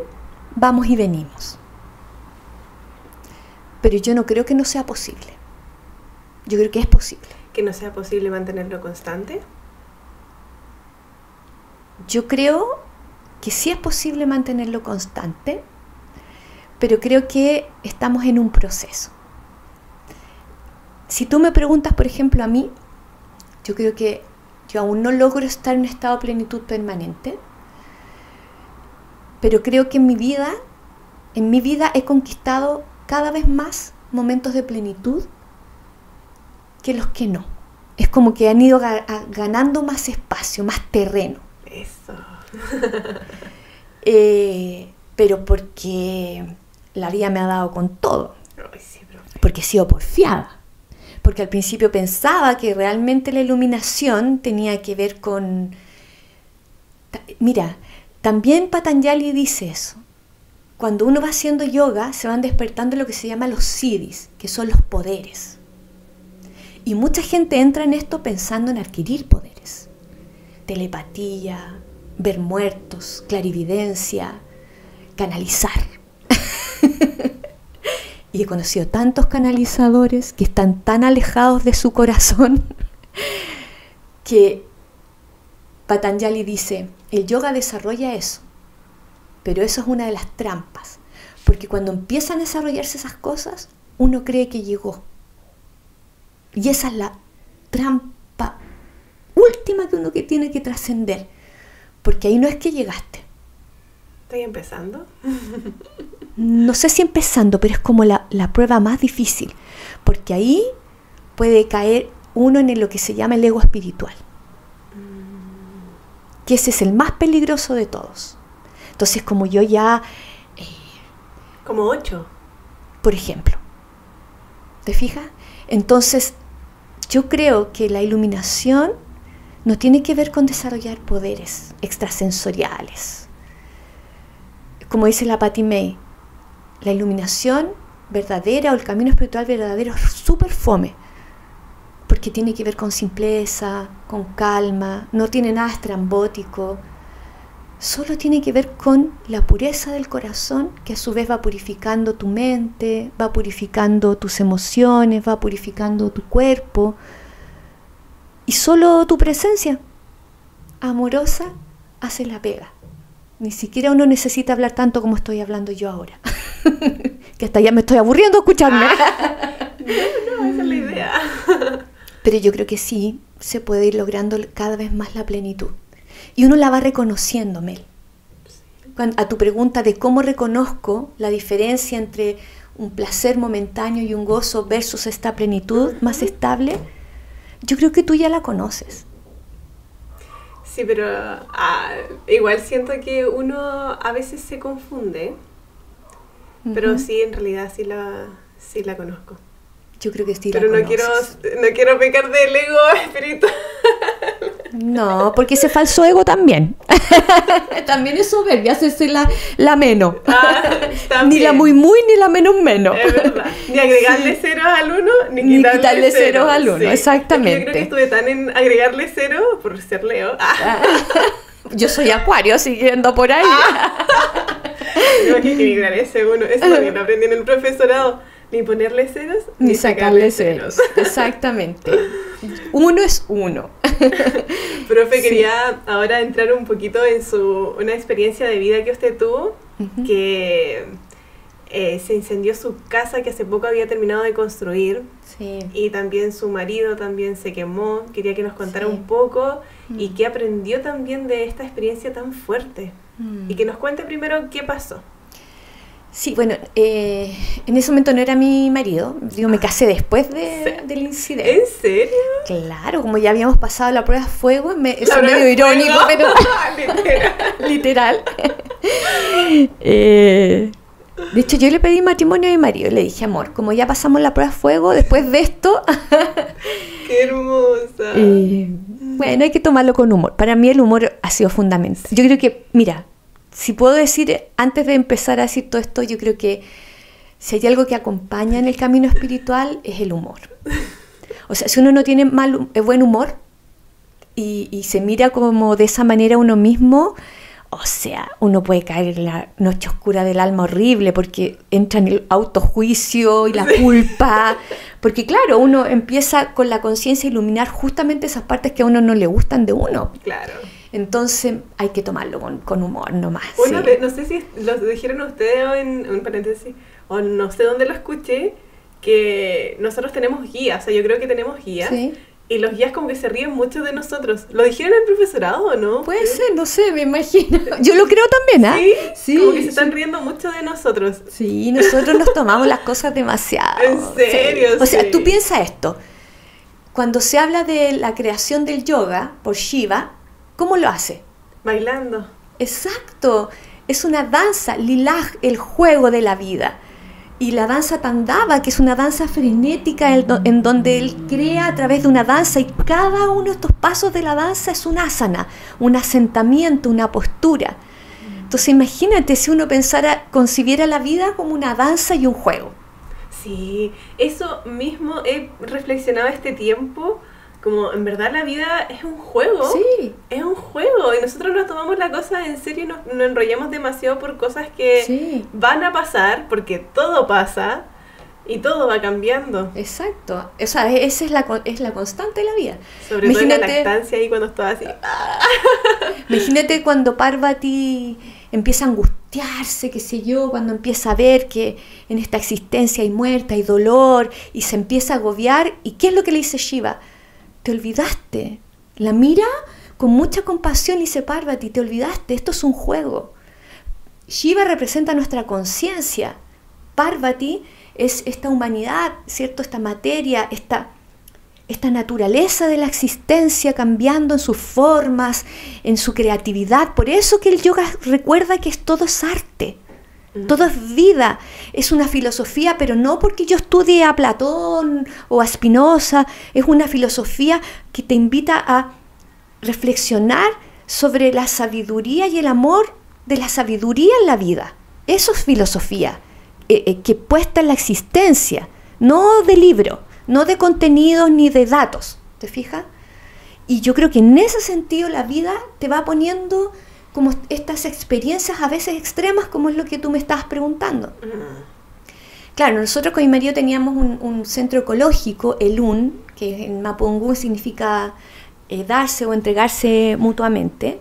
vamos y venimos, pero yo no creo que no sea posible. Yo creo que es posible. ¿Que no sea posible mantenerlo constante? Yo creo que sí es posible mantenerlo constante, pero creo que estamos en un proceso. Si tú me preguntas, por ejemplo, a mí, yo creo que yo aún no logro estar en un estado de plenitud permanente, pero creo que en mi vida he conquistado cada vez más momentos de plenitud que los que no. Es como que han ido ganando más espacio, más terreno. Eso. Pero porque la vida me ha dado con todo. Ay, sí, profe. Porque he sido porfiada. Porque al principio pensaba que realmente la iluminación tenía que ver con... Mira, también Patanjali dice eso. Cuando uno va haciendo yoga, se van despertando lo que se llama los siddhis, que son los poderes. Y mucha gente entra en esto pensando en adquirir poderes. Telepatía, ver muertos, clarividencia, canalizar. Y he conocido tantos canalizadores que están tan alejados de su corazón que Patanjali dice, el yoga desarrolla eso, pero eso es una de las trampas, porque cuando empiezan a desarrollarse esas cosas, uno cree que llegó. Y esa es la trampa última que uno que tiene que trascender, porque ahí no es que llegaste. ¿Estoy empezando? No sé si empezando, pero es como la prueba más difícil, porque ahí puede caer uno en lo que se llama el ego espiritual, que ese es el más peligroso de todos. Entonces, como yo ya... Como 8. Por ejemplo, ¿te fijas? Entonces, yo creo que la iluminación no tiene que ver con desarrollar poderes extrasensoriales. Como dice la Patty May, la iluminación verdadera o el camino espiritual verdadero es súper fome, porque tiene que ver con simpleza, con calma, no tiene nada estrambótico, solo tiene que ver con la pureza del corazón, que a su vez va purificando tu mente, va purificando tus emociones, va purificando tu cuerpo, y solo tu presencia amorosa hace la pega. Ni siquiera uno necesita hablar tanto como estoy hablando yo ahora. Que hasta ya me estoy aburriendo de escucharme. No, esa es la idea. Pero yo creo que sí se puede ir logrando cada vez más la plenitud. Y uno la va reconociendo, Mel. A tu pregunta de cómo reconozco la diferencia entre un placer momentáneo y un gozo versus esta plenitud más estable, yo creo que tú ya la conoces. Sí, pero igual siento que uno a veces se confunde, pero sí, en realidad sí la conozco. Yo creo que sí pero la conoces. Pero no quiero pecar del ego espiritual. No, porque ese falso ego también. También es soberbia, hacerse la menos. Ni la muy ni la menos. Es verdad. Ni agregarle ceros al 1, ni quitarle ceros al 1, sí. Exactamente. Yo creo que estuve tan en agregarle cero por ser Leo. Yo soy Acuario, siguiendo por ahí. No, que agregar ese 1. Eso es lo que no aprendí en el profesorado. Ni ponerle ceros, ni sacarle ceros. Exactamente. Uno es uno. Profe, quería ahora entrar un poquito en una experiencia de vida que usted tuvo, que se incendió su casa que hace poco había terminado de construir, y también su marido también se quemó. Quería que nos contara un poco y qué aprendió también de esta experiencia tan fuerte, y que nos cuente primero qué pasó. Sí, bueno, en ese momento no era mi marido, digo, me casé después del incidente. ¿En serio? Claro, como ya habíamos pasado la prueba de fuego, eso es medio irónico, pero literal. De hecho, yo le pedí matrimonio a mi marido, le dije, amor, como ya pasamos la prueba de fuego, después de esto... ¡Qué hermosa! Bueno, hay que tomarlo con humor. Para mí el humor ha sido fundamental. Yo creo que, mira... Si puedo decir, antes de empezar a decir todo esto, yo creo que si hay algo que acompaña en el camino espiritual es el humor. O sea, si uno no tiene buen humor y se mira como de esa manera uno mismo, O sea, uno puede caer en la noche oscura del alma horrible porque entra en el autojuicio y la culpa. Porque claro, uno empieza con la conciencia a iluminar justamente esas partes que a uno no le gustan de uno. Claro. Entonces hay que tomarlo con humor nomás. Una vez, no sé si lo dijeron ustedes o en un paréntesis, o no sé dónde lo escuché, que nosotros tenemos guías, o sea, yo creo que tenemos guías. Sí. Y los guías como que se ríen mucho de nosotros. ¿Lo dijeron en el profesorado o no? Puede ser, no sé, me imagino. Yo lo creo también, ¿ah? ¿Sí? Como que se están riendo mucho de nosotros. Sí, nosotros nos tomamos las cosas demasiado. ¿En serio? Sí. O sea, tú piensa esto. Cuando se habla de la creación del yoga por Shiva, ¿cómo lo hace? Bailando. Exacto. Es una danza, lilaj, el juego de la vida. Y la danza Tandava, que es una danza frenética en donde él crea a través de una danza, y cada uno de estos pasos de la danza es un asana, un asentamiento, una postura. Entonces imagínate si uno concibiera la vida como una danza y un juego. Sí, eso mismo he reflexionado este tiempo, como en verdad la vida es un juego. Sí. Es un juego y nosotros nos tomamos la cosa en serio y nos enrollamos demasiado por cosas que van a pasar, porque todo pasa y todo va cambiando. Exacto. O sea, esa es la constante de la vida. Sobre todo en la lactancia y cuando estás así. Imagínate cuando Parvati empieza a angustiarse, qué sé yo, cuando empieza a ver que en esta existencia hay muerte, hay dolor, y se empieza a agobiar. ¿Y qué es lo que le dice Shiva? Te olvidaste. La mira con mucha compasión y dice, Parvati, te olvidaste, esto es un juego. Shiva representa nuestra conciencia. Parvati es esta humanidad, ¿cierto? Esta materia, esta naturaleza de la existencia cambiando en sus formas, en su creatividad. Por eso que el yoga recuerda que todo es arte. Todo es vida, es una filosofía, pero no porque yo estudie a Platón o a Spinoza, es una filosofía que te invita a reflexionar sobre la sabiduría y el amor de la sabiduría en la vida. Eso es filosofía, que puesta en la existencia, no de libro, no de contenidos ni de datos, ¿te fijas? Y yo creo que en ese sentido la vida te va poniendo como estas experiencias a veces extremas, como es lo que tú me estabas preguntando. Claro, nosotros con mi marido teníamos un centro ecológico, el UN, que en Mapungún significa darse o entregarse mutuamente.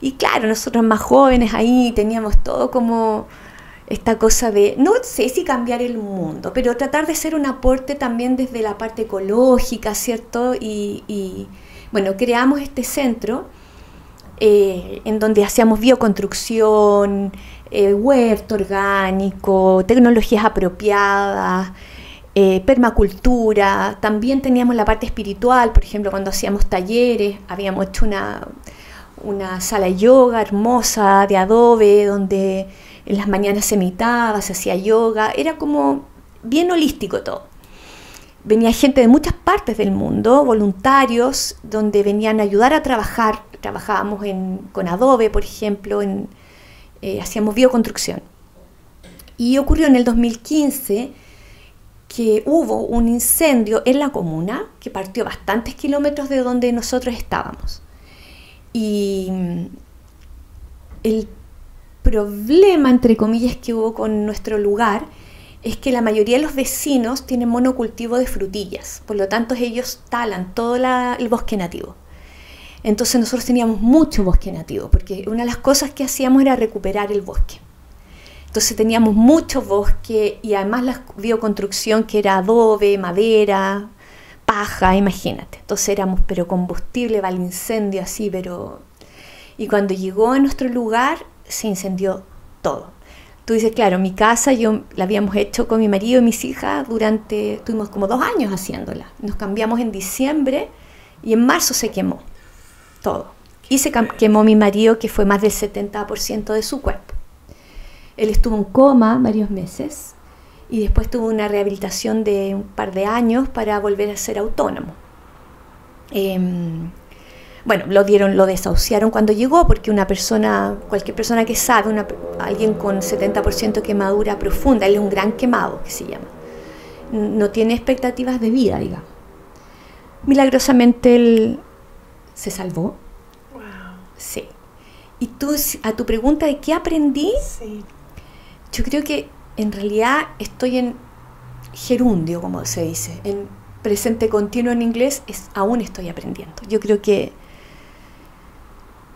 Y claro, nosotros más jóvenes ahí teníamos todo como esta cosa de, no sé si cambiar el mundo, pero tratar de ser un aporte también desde la parte ecológica, ¿cierto? Y bueno, creamos este centro en donde hacíamos bioconstrucción, huerto orgánico, tecnologías apropiadas, permacultura. También teníamos la parte espiritual, por ejemplo, cuando hacíamos talleres, habíamos hecho una sala de yoga hermosa de adobe, donde en las mañanas se meditaba, se hacía yoga, era como bien holístico todo. Venía gente de muchas partes del mundo, voluntarios, donde venían a ayudar a trabajar. Trabajábamos con adobe, por ejemplo, hacíamos bioconstrucción. Y ocurrió en el 2015 que hubo un incendio en la comuna que partió bastantes kilómetros de donde nosotros estábamos. Y el problema, entre comillas, que hubo con nuestro lugar es que la mayoría de los vecinos tienen monocultivo de frutillas, por lo tanto ellos talan todo el bosque nativo. Entonces nosotros teníamos mucho bosque nativo, porque una de las cosas que hacíamos era recuperar el bosque. Entonces teníamos mucho bosque y además la bioconstrucción que era adobe, madera, paja, imagínate. Entonces éramos, pero combustible para el incendio así, pero... Y cuando llegó a nuestro lugar se incendió todo. Tú dices, claro, mi casa yo la habíamos hecho con mi marido y mis hijas tuvimos como 2 años haciéndola. Nos cambiamos en diciembre y en marzo se quemó todo. Y se quemó mi marido, que fue más del 70% de su cuerpo. Él estuvo en coma varios meses y después tuvo una rehabilitación de un par de años para volver a ser autónomo. Bueno, lo desahuciaron cuando llegó porque cualquier persona que sabe, alguien con 70% quemadura profunda, él es un gran quemado, que se llama, no tiene expectativas de vida, digamos. Milagrosamente él se salvó. Wow. Sí. Y tú, a tu pregunta de qué aprendí, Sí. yo creo que en realidad estoy en gerundio, como se dice, en presente continuo en inglés, aún estoy aprendiendo. Yo creo que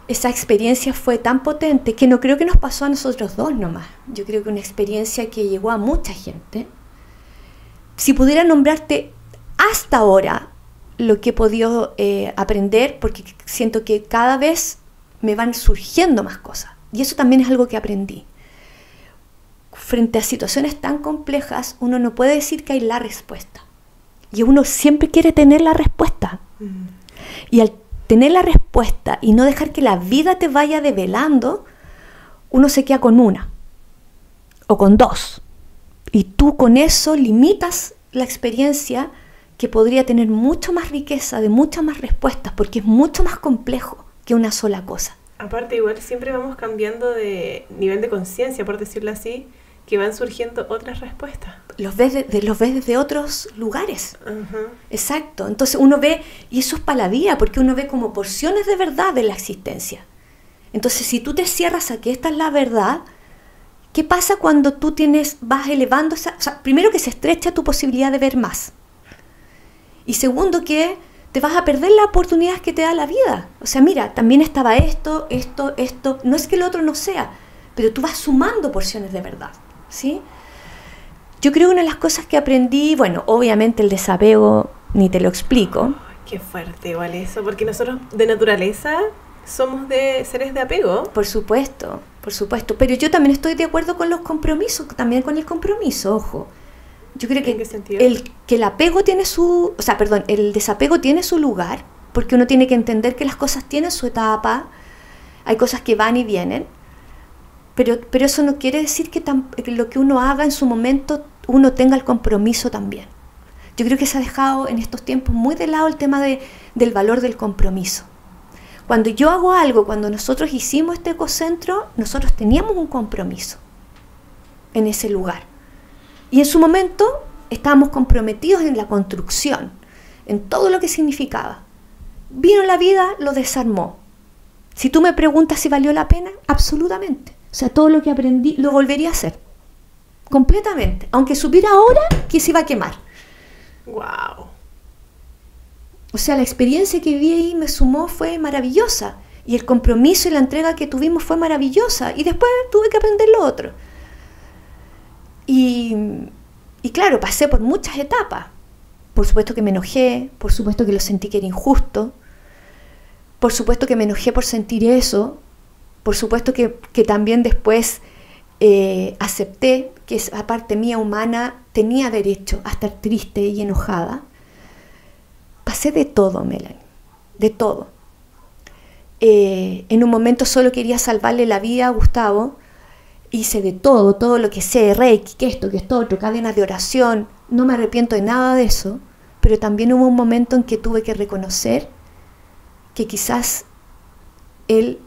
esa experiencia fue tan potente que no creo que nos pasó a nosotros dos nomás. Yo creo que una experiencia que llegó a mucha gente. Si pudiera nombrarte hasta ahora lo que he podido aprender, porque siento que cada vez me van surgiendo más cosas. Y eso también es algo que aprendí. Frente a situaciones tan complejas, uno no puede decir que hay la respuesta. Y uno siempre quiere tener la respuesta. Y al tener la respuesta y no dejar que la vida te vaya develando, uno se queda con una o con dos. Y tú con eso limitas la experiencia que podría tener mucho más riqueza, de muchas más respuestas, porque es mucho más complejo que una sola cosa. Aparte, igual siempre vamos cambiando de nivel de conciencia, por decirlo así, que van surgiendo otras respuestas. Los ves desde otros lugares. Uh-huh. Exacto. Entonces uno ve, y eso es para la vida, porque uno ve como porciones de verdad de la existencia. Entonces, si tú te cierras a que esta es la verdad, ¿qué pasa cuando tú vas elevando esa? O sea, primero que se estrecha tu posibilidad de ver más. Y segundo que te vas a perder la oportunidad que te da la vida. O sea, mira, también estaba esto. No es que el otro no sea, pero tú vas sumando porciones de verdad, ¿sí? Yo creo que una de las cosas que aprendí, bueno, obviamente el desapego, ni te lo explico. Qué fuerte igual eso, porque nosotros de naturaleza somos de seres de apego. Por supuesto, pero yo también estoy de acuerdo con los compromisos, también con el compromiso, ojo. Yo creo que ¿En qué sentido? el apego tiene el desapego tiene su lugar, porque uno tiene que entender que las cosas tienen su etapa, hay cosas que van y vienen, pero eso no quiere decir que lo que uno haga en su momento uno tenga el compromiso también. Yo creo que se ha dejado en estos tiempos muy de lado el tema del valor del compromiso. Cuando yo hago algo, cuando nosotros hicimos este ecocentro, nosotros teníamos un compromiso en ese lugar. Y en su momento estábamos comprometidos en la construcción, en todo lo que significaba. Vino la vida, lo desarmó. Si tú me preguntas si valió la pena, absolutamente. O sea, todo lo que aprendí lo volvería a hacer. Completamente. Aunque supiera ahora que se iba a quemar. ¡Wow! O sea, la experiencia que viví ahí me sumó, fue maravillosa. Y el compromiso y la entrega que tuvimos fue maravillosa. Y después tuve que aprender lo otro. Y claro, pasé por muchas etapas. Por supuesto que me enojé, por supuesto que lo sentí que era injusto, por supuesto que me enojé por sentir eso, por supuesto que también después acepté que esa parte mía humana tenía derecho a estar triste y enojada. Pasé de todo, Melanie, de todo. En un momento solo quería salvarle la vida a Gustavo. Hice de todo lo que sé, reiki, que esto otro, cadenas de oración. No me arrepiento de nada de eso, pero también hubo un momento en que tuve que reconocer que quizás él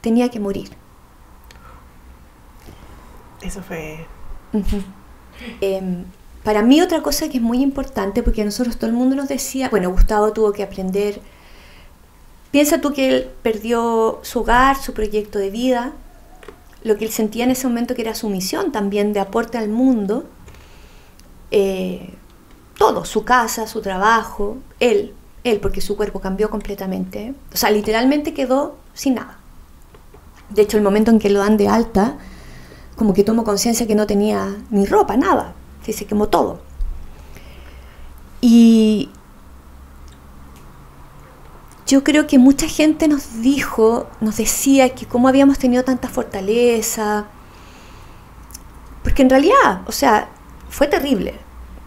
tenía que morir. Eso fue... Uh-huh. Para mí otra cosa que es muy importante, porque a nosotros todo el mundo nos decía, bueno, Gustavo tuvo que aprender, piensa tú que él perdió su hogar, su proyecto de vida, lo que él sentía en ese momento que era su misión también de aporte al mundo, todo, su casa, su trabajo, él, porque su cuerpo cambió completamente, o sea, literalmente quedó sin nada. De hecho, el momento en que lo dan de alta, como que tomo conciencia que no tenía ni ropa, nada, se quemó todo. Y yo creo que mucha gente nos decía que cómo habíamos tenido tanta fortaleza, porque en realidad, o sea, fue terrible.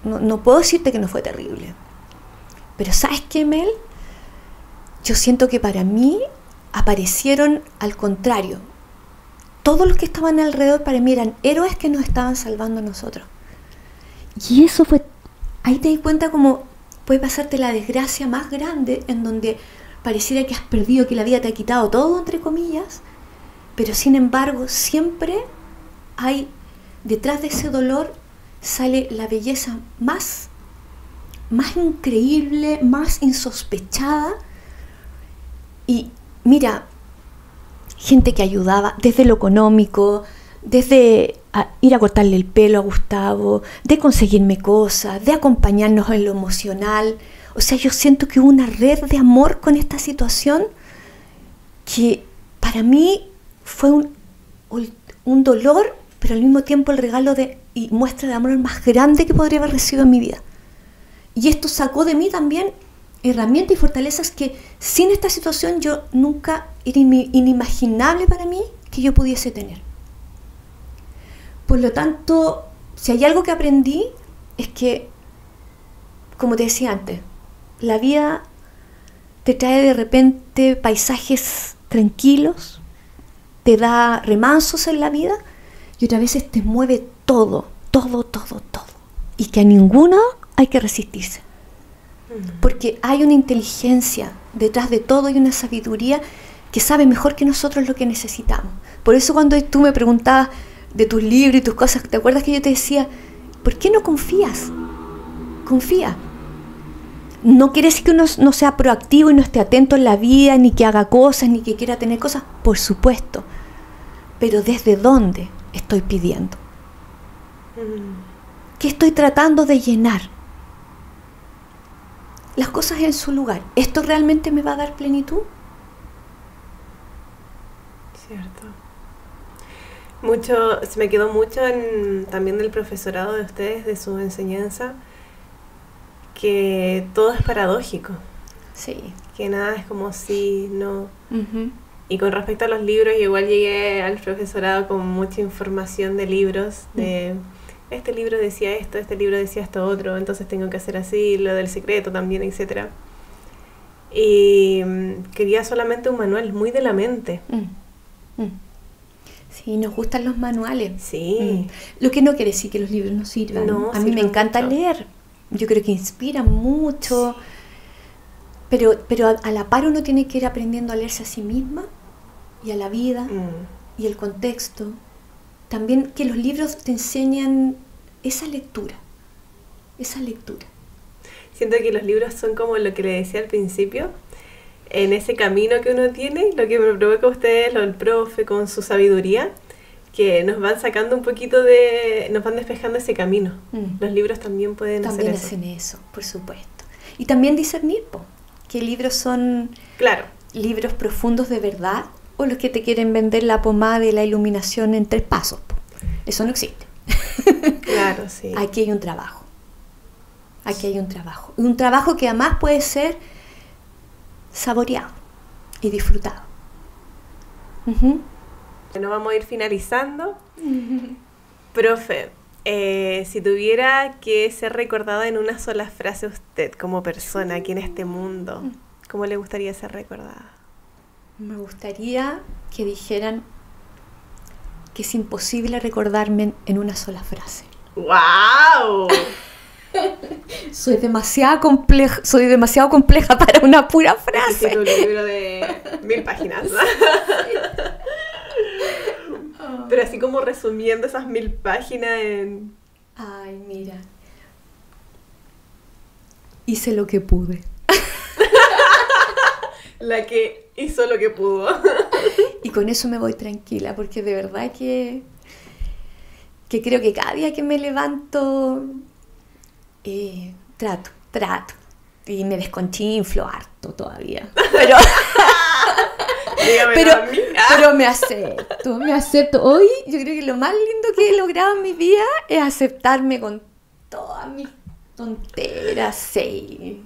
No puedo decirte que no fue terrible. Pero ¿sabes qué, Mel? Yo siento que para mí aparecieron al contrario. Todos los que estaban alrededor para mí eran héroes que nos estaban salvando a nosotros. Y eso fue, ahí te das cuenta cómo puede pasarte la desgracia más grande en donde pareciera que has perdido, que la vida te ha quitado todo, entre comillas, pero sin embargo siempre hay, detrás de ese dolor sale la belleza más increíble, más insospechada. Y mira, gente que ayudaba desde lo económico, desde ir a cortarle el pelo a Gustavo, de conseguirme cosas, de acompañarnos en lo emocional. O sea, yo siento que hubo una red de amor con esta situación que para mí fue un dolor, pero al mismo tiempo el regalo y muestra de amor más grande que podría haber recibido en mi vida. Y esto sacó de mí también herramientas y fortalezas que sin esta situación yo nunca, era inimaginable para mí que yo pudiese tener. Por lo tanto, si hay algo que aprendí es que, como te decía antes, la vida te trae de repente paisajes tranquilos, te da remansos en la vida y otras veces te mueve todo. Y que a ninguno hay que resistirse. Porque hay una inteligencia detrás de todo y una sabiduría que sabe mejor que nosotros lo que necesitamos. Por eso cuando tú me preguntabas de tus libros y tus cosas, ¿te acuerdas que yo te decía, ¿por qué no confías? Confía. No quiere decir que uno no sea proactivo y no esté atento en la vida, ni que haga cosas, ni que quiera tener cosas, por supuesto. Pero ¿desde dónde estoy pidiendo? ¿Qué estoy tratando de llenar? Las cosas en su lugar. ¿Esto realmente me va a dar plenitud? Cierto. Se me quedó mucho también del profesorado de ustedes, de su enseñanza, que todo es paradójico. Sí. Que nada es como sí, no. Y con respecto a los libros, igual llegué al profesorado con mucha información de libros, de este libro decía esto, este libro decía esto otro, entonces tengo que hacer así, lo del secreto también, etc. Y quería solamente un manual muy de la mente. Sí, nos gustan los manuales. Sí. Lo que no quiere decir que los libros no sirvan. No, a mí me encanta leer. Yo creo que inspiran mucho. Sí. Pero a la par uno tiene que ir aprendiendo a leerse a sí misma y a la vida y el contexto. También que los libros te enseñan esa lectura. Siento que los libros son como lo que le decía al principio, en ese camino que uno tiene, lo que me provoca a ustedes, el profe, con su sabiduría, que nos van sacando un poquito nos van despejando ese camino. Los libros también pueden hacer eso. También hacen eso, por supuesto. Y también discernir, qué libros son libros profundos de verdad o los que te quieren vender la pomada de la iluminación en 3 pasos. Eso no existe. Claro, sí. Aquí hay un trabajo. Un trabajo que además puede ser saboreado y disfrutado. Bueno, vamos a ir finalizando. Profe, si tuviera que ser recordada en una sola frase usted como persona aquí en este mundo, ¿cómo le gustaría ser recordada? Me gustaría que dijeran que es imposible recordarme en una sola frase. ¡Wow! Soy demasiado compleja para una pura frase. Necesito un libro de 1000 páginas. Pero así como resumiendo esas 1000 páginas en... Ay, mira. Hice lo que pude. La que hizo lo que pudo. Y con eso me voy tranquila, porque de verdad que creo que cada día que me levanto trato. Y me desconchinflo harto todavía. Pero me acepto. Hoy yo creo que lo más lindo que he logrado en mi vida es aceptarme con todas mis tonteras. Sí.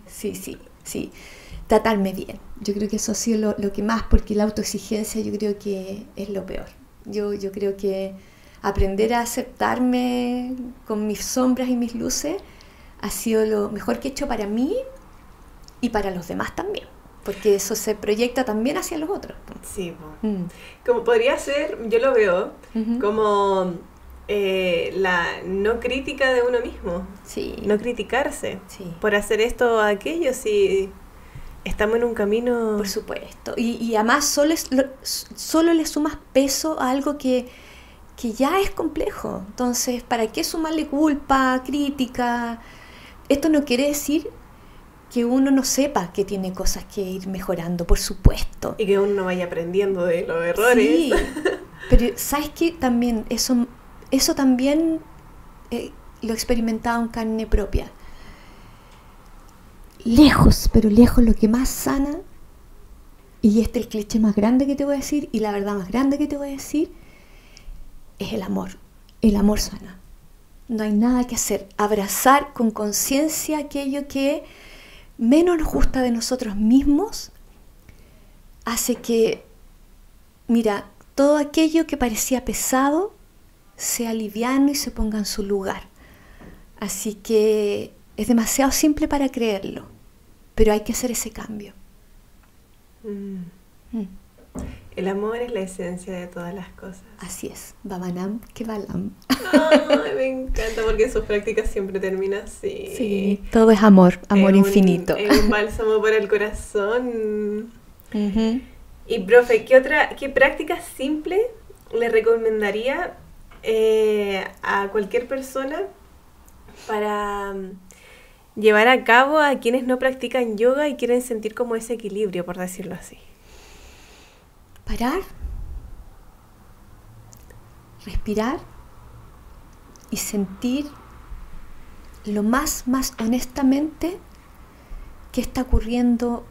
Tratarme bien. Yo creo que eso ha sido lo que más, porque la autoexigencia yo creo que es lo peor. Yo creo que aprender a aceptarme con mis sombras y mis luces ha sido lo mejor que he hecho para mí y para los demás también, porque eso se proyecta también hacia los otros. Sí, como podría ser, yo lo veo como la no crítica de uno mismo. Sí. No criticarse por hacer esto o aquello, si estamos en un camino... Por supuesto. Y además solo le sumas peso a algo que ya es complejo. Entonces, ¿para qué sumarle culpa, crítica? Esto no quiere decir que uno no sepa que tiene cosas que ir mejorando, por supuesto. Y que uno no vaya aprendiendo de los errores. Sí, pero ¿sabes qué? También eso también lo he experimentado en carne propia. Lejos, pero lejos, lo que más sana, y este es el cliché más grande que te voy a decir, y la verdad más grande que te voy a decir, es el amor. El amor sana. No hay nada que hacer. Abrazar con conciencia aquello que menos nos gusta de nosotros mismos hace que, mira, todo aquello que parecía pesado sea liviano y se ponga en su lugar. Así que es demasiado simple para creerlo, pero hay que hacer ese cambio. El amor es la esencia de todas las cosas. Así es, Babanam que Balam. Ay, me encanta porque sus prácticas siempre terminan así. Sí, todo es amor, amor infinito. Es un bálsamo para el corazón. Uh-huh. Y profe, ¿qué práctica simple le recomendaría a cualquier persona para llevar a cabo a quienes no practican yoga y quieren sentir como ese equilibrio, por decirlo así? Parar, respirar y sentir lo más honestamente qué está ocurriendo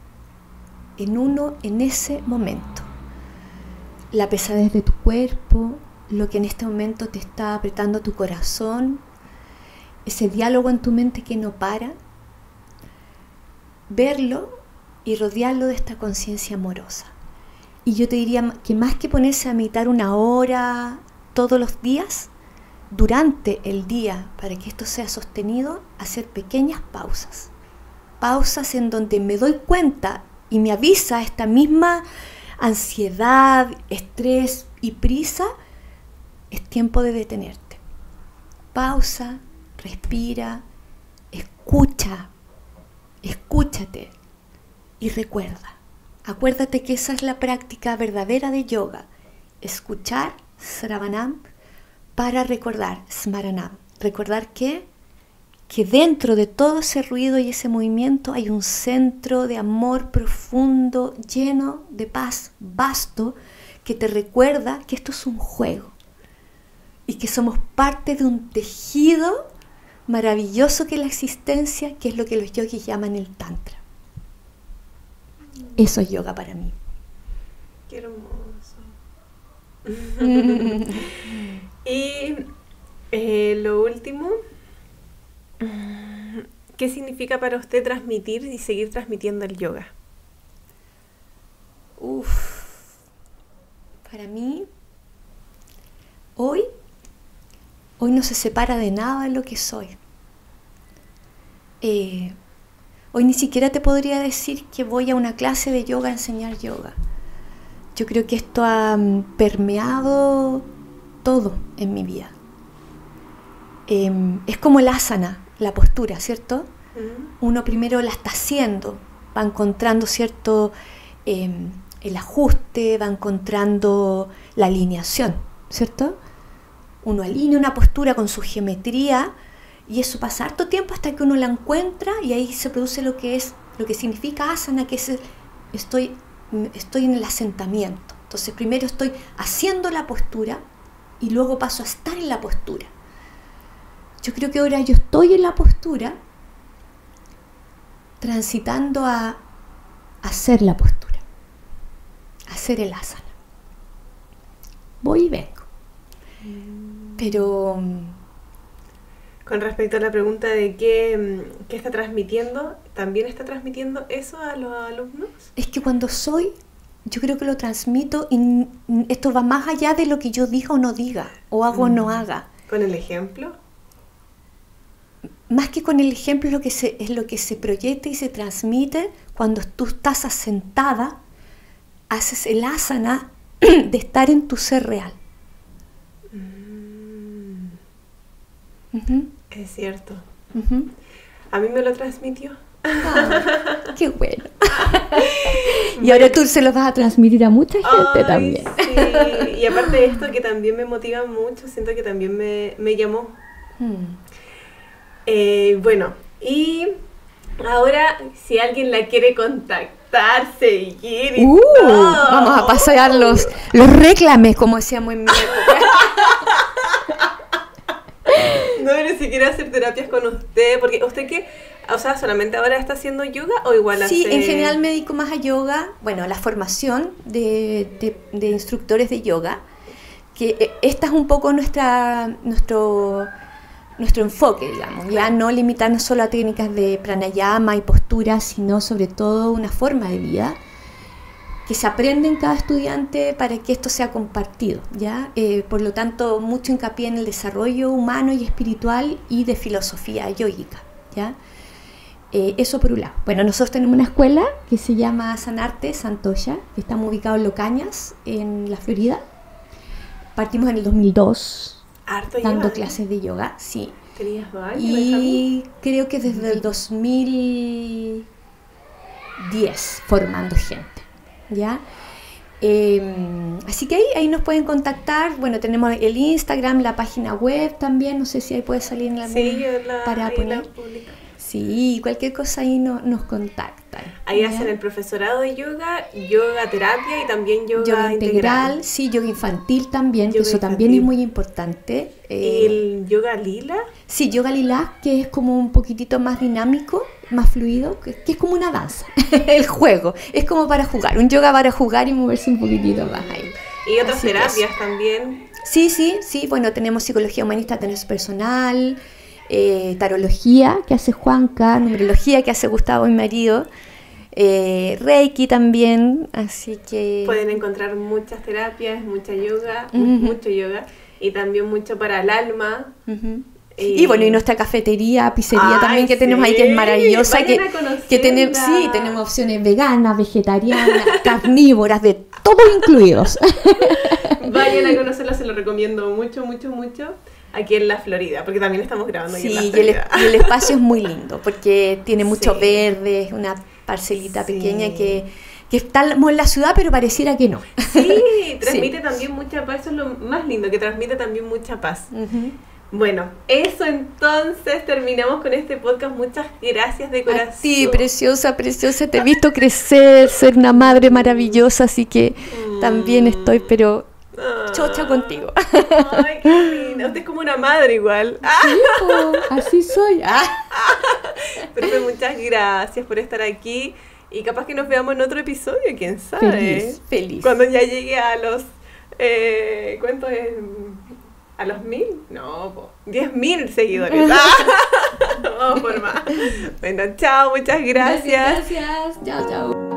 en uno en ese momento. La pesadez de tu cuerpo, lo que en este momento te está apretando tu corazón, ese diálogo en tu mente que no para, verlo y rodearlo de esta conciencia amorosa. Y yo te diría que más que ponerse a meditar 1 hora todos los días, durante el día, para que esto sea sostenido, hacer pequeñas pausas. Pausas en donde me doy cuenta y me avisa esta misma ansiedad, estrés y prisa, es tiempo de detenerte. Pausa, respira, escúchate y recuerda. Acuérdate que esa es la práctica verdadera de yoga. Escuchar Sravanam para recordar Smaranam. Recordar que dentro de todo ese ruido y ese movimiento hay un centro de amor profundo, lleno de paz, vasto, que te recuerda que esto es un juego y que somos parte de un tejido maravilloso que es la existencia, que es lo que los yogis llaman el Tantra. Eso es yoga para mí. Qué hermoso. Y lo último, ¿qué significa para usted transmitir y seguir transmitiendo el yoga? Para mí, hoy no se separa de nada de lo que soy. Hoy ni siquiera te podría decir que voy a una clase de yoga a enseñar yoga. Yo creo que esto ha permeado todo en mi vida. Es como el asana, la postura, ¿cierto? Uno primero la está haciendo, va encontrando, ¿cierto?, el ajuste, va encontrando la alineación, ¿cierto? Uno alinea una postura con su geometría y eso pasa harto tiempo hasta que uno la encuentra y ahí se produce lo que significa asana, que es estoy en el asentamiento. Entonces primero estoy haciendo la postura y luego paso a estar en la postura. Yo creo que ahora yo estoy en la postura transitando a hacer la postura, a hacer el asana. Voy y vengo. Pero con respecto a la pregunta de qué está transmitiendo, ¿también está transmitiendo eso a los alumnos? Es que cuando yo creo que lo transmito y esto va más allá de lo que yo diga o no diga, o hago o no haga. ¿Con el ejemplo? Más que con el ejemplo es lo que se proyecta y se transmite cuando tú estás asentada, haces el asana de estar en tu ser real. Uh-huh. Es cierto. Uh-huh. A mí me lo transmitió. ¡Qué bueno! Y ahora tú se lo vas a transmitir a mucha gente también. Sí. Y aparte de esto, que también me motiva mucho, siento que también me llamó. Bueno, y Ahora, si alguien la quiere contactar, seguir y vamos a pasar los reclames, como decíamos en mi época. No, pero si quiere hacer terapias con usted, porque usted que, o sea, solamente ahora está haciendo yoga o igual hace... Sí, en general me dedico más a yoga, bueno, a la formación de instructores de yoga, que esta es un poco nuestro enfoque, digamos, ya no limitarnos solo a técnicas de pranayama y posturas, sino sobre todo una forma de vida que se aprende en cada estudiante para que esto sea compartido, ¿ya? Por lo tanto, mucho hincapié en el desarrollo humano y espiritual y de filosofía yógica, ¿ya? Eso por un lado. Bueno, nosotros tenemos una escuela que se llama Sanarte Santoya, que estamos ubicados en Locañas, en la Florida. Partimos en el 2002, dando clases de yoga, sí. ¿Tenías 2 años? Y creo que desde el 2010 formando gente, ¿ya? Así que ahí nos pueden contactar. Bueno, tenemos el Instagram, la página web también, no sé si ahí puede salir en la para poner. Sí, cualquier cosa ahí nos contactan. Ahí hacen el profesorado de yoga, yoga terapia y también yoga integral. Sí, yoga infantil también, que eso también es muy importante. ¿Y el yoga lila? Sí, yoga lila, que es como un poquitito más dinámico, más fluido, que es como una danza, el juego. Es como para jugar, un yoga para jugar y moverse un poquitito más ahí. ¿Y otras terapias también? Sí, bueno, tenemos psicología humanista, tenemos personal, tarología que hace Juanca, numerología que hace Gustavo, mi marido, Reiki también, así que... Pueden encontrar muchas terapias, mucho yoga y también mucho para el alma. Y bueno, y nuestra cafetería, pizzería también que tenemos ahí, que es maravillosa, que tenemos opciones veganas, vegetarianas, carnívoras, de todo incluidos. Vayan a conocerla, se lo recomiendo mucho. Aquí en la Florida, porque también estamos grabando aquí en la Florida. Y el espacio es muy lindo, porque tiene mucho verde, es una parcelita pequeña que estamos en la ciudad, pero pareciera que no. Sí, transmite también mucha paz, eso es lo más lindo, que transmite también mucha paz. Bueno, eso entonces, terminamos con este podcast. Muchas gracias de corazón. Sí, preciosa, te he visto crecer, ser una madre maravillosa, así que también estoy, pero... chocha contigo. Ay, qué linda. Usted es como una madre igual. Sí, así soy. Pero muchas gracias por estar aquí. Y capaz que nos veamos en otro episodio, quién sabe. Feliz. Cuando ya llegue a los... ¿cuánto es? ¿A los 1000? No, 10.000 seguidores. Vamos por más. Bueno, chao, muchas gracias. Gracias. Chao.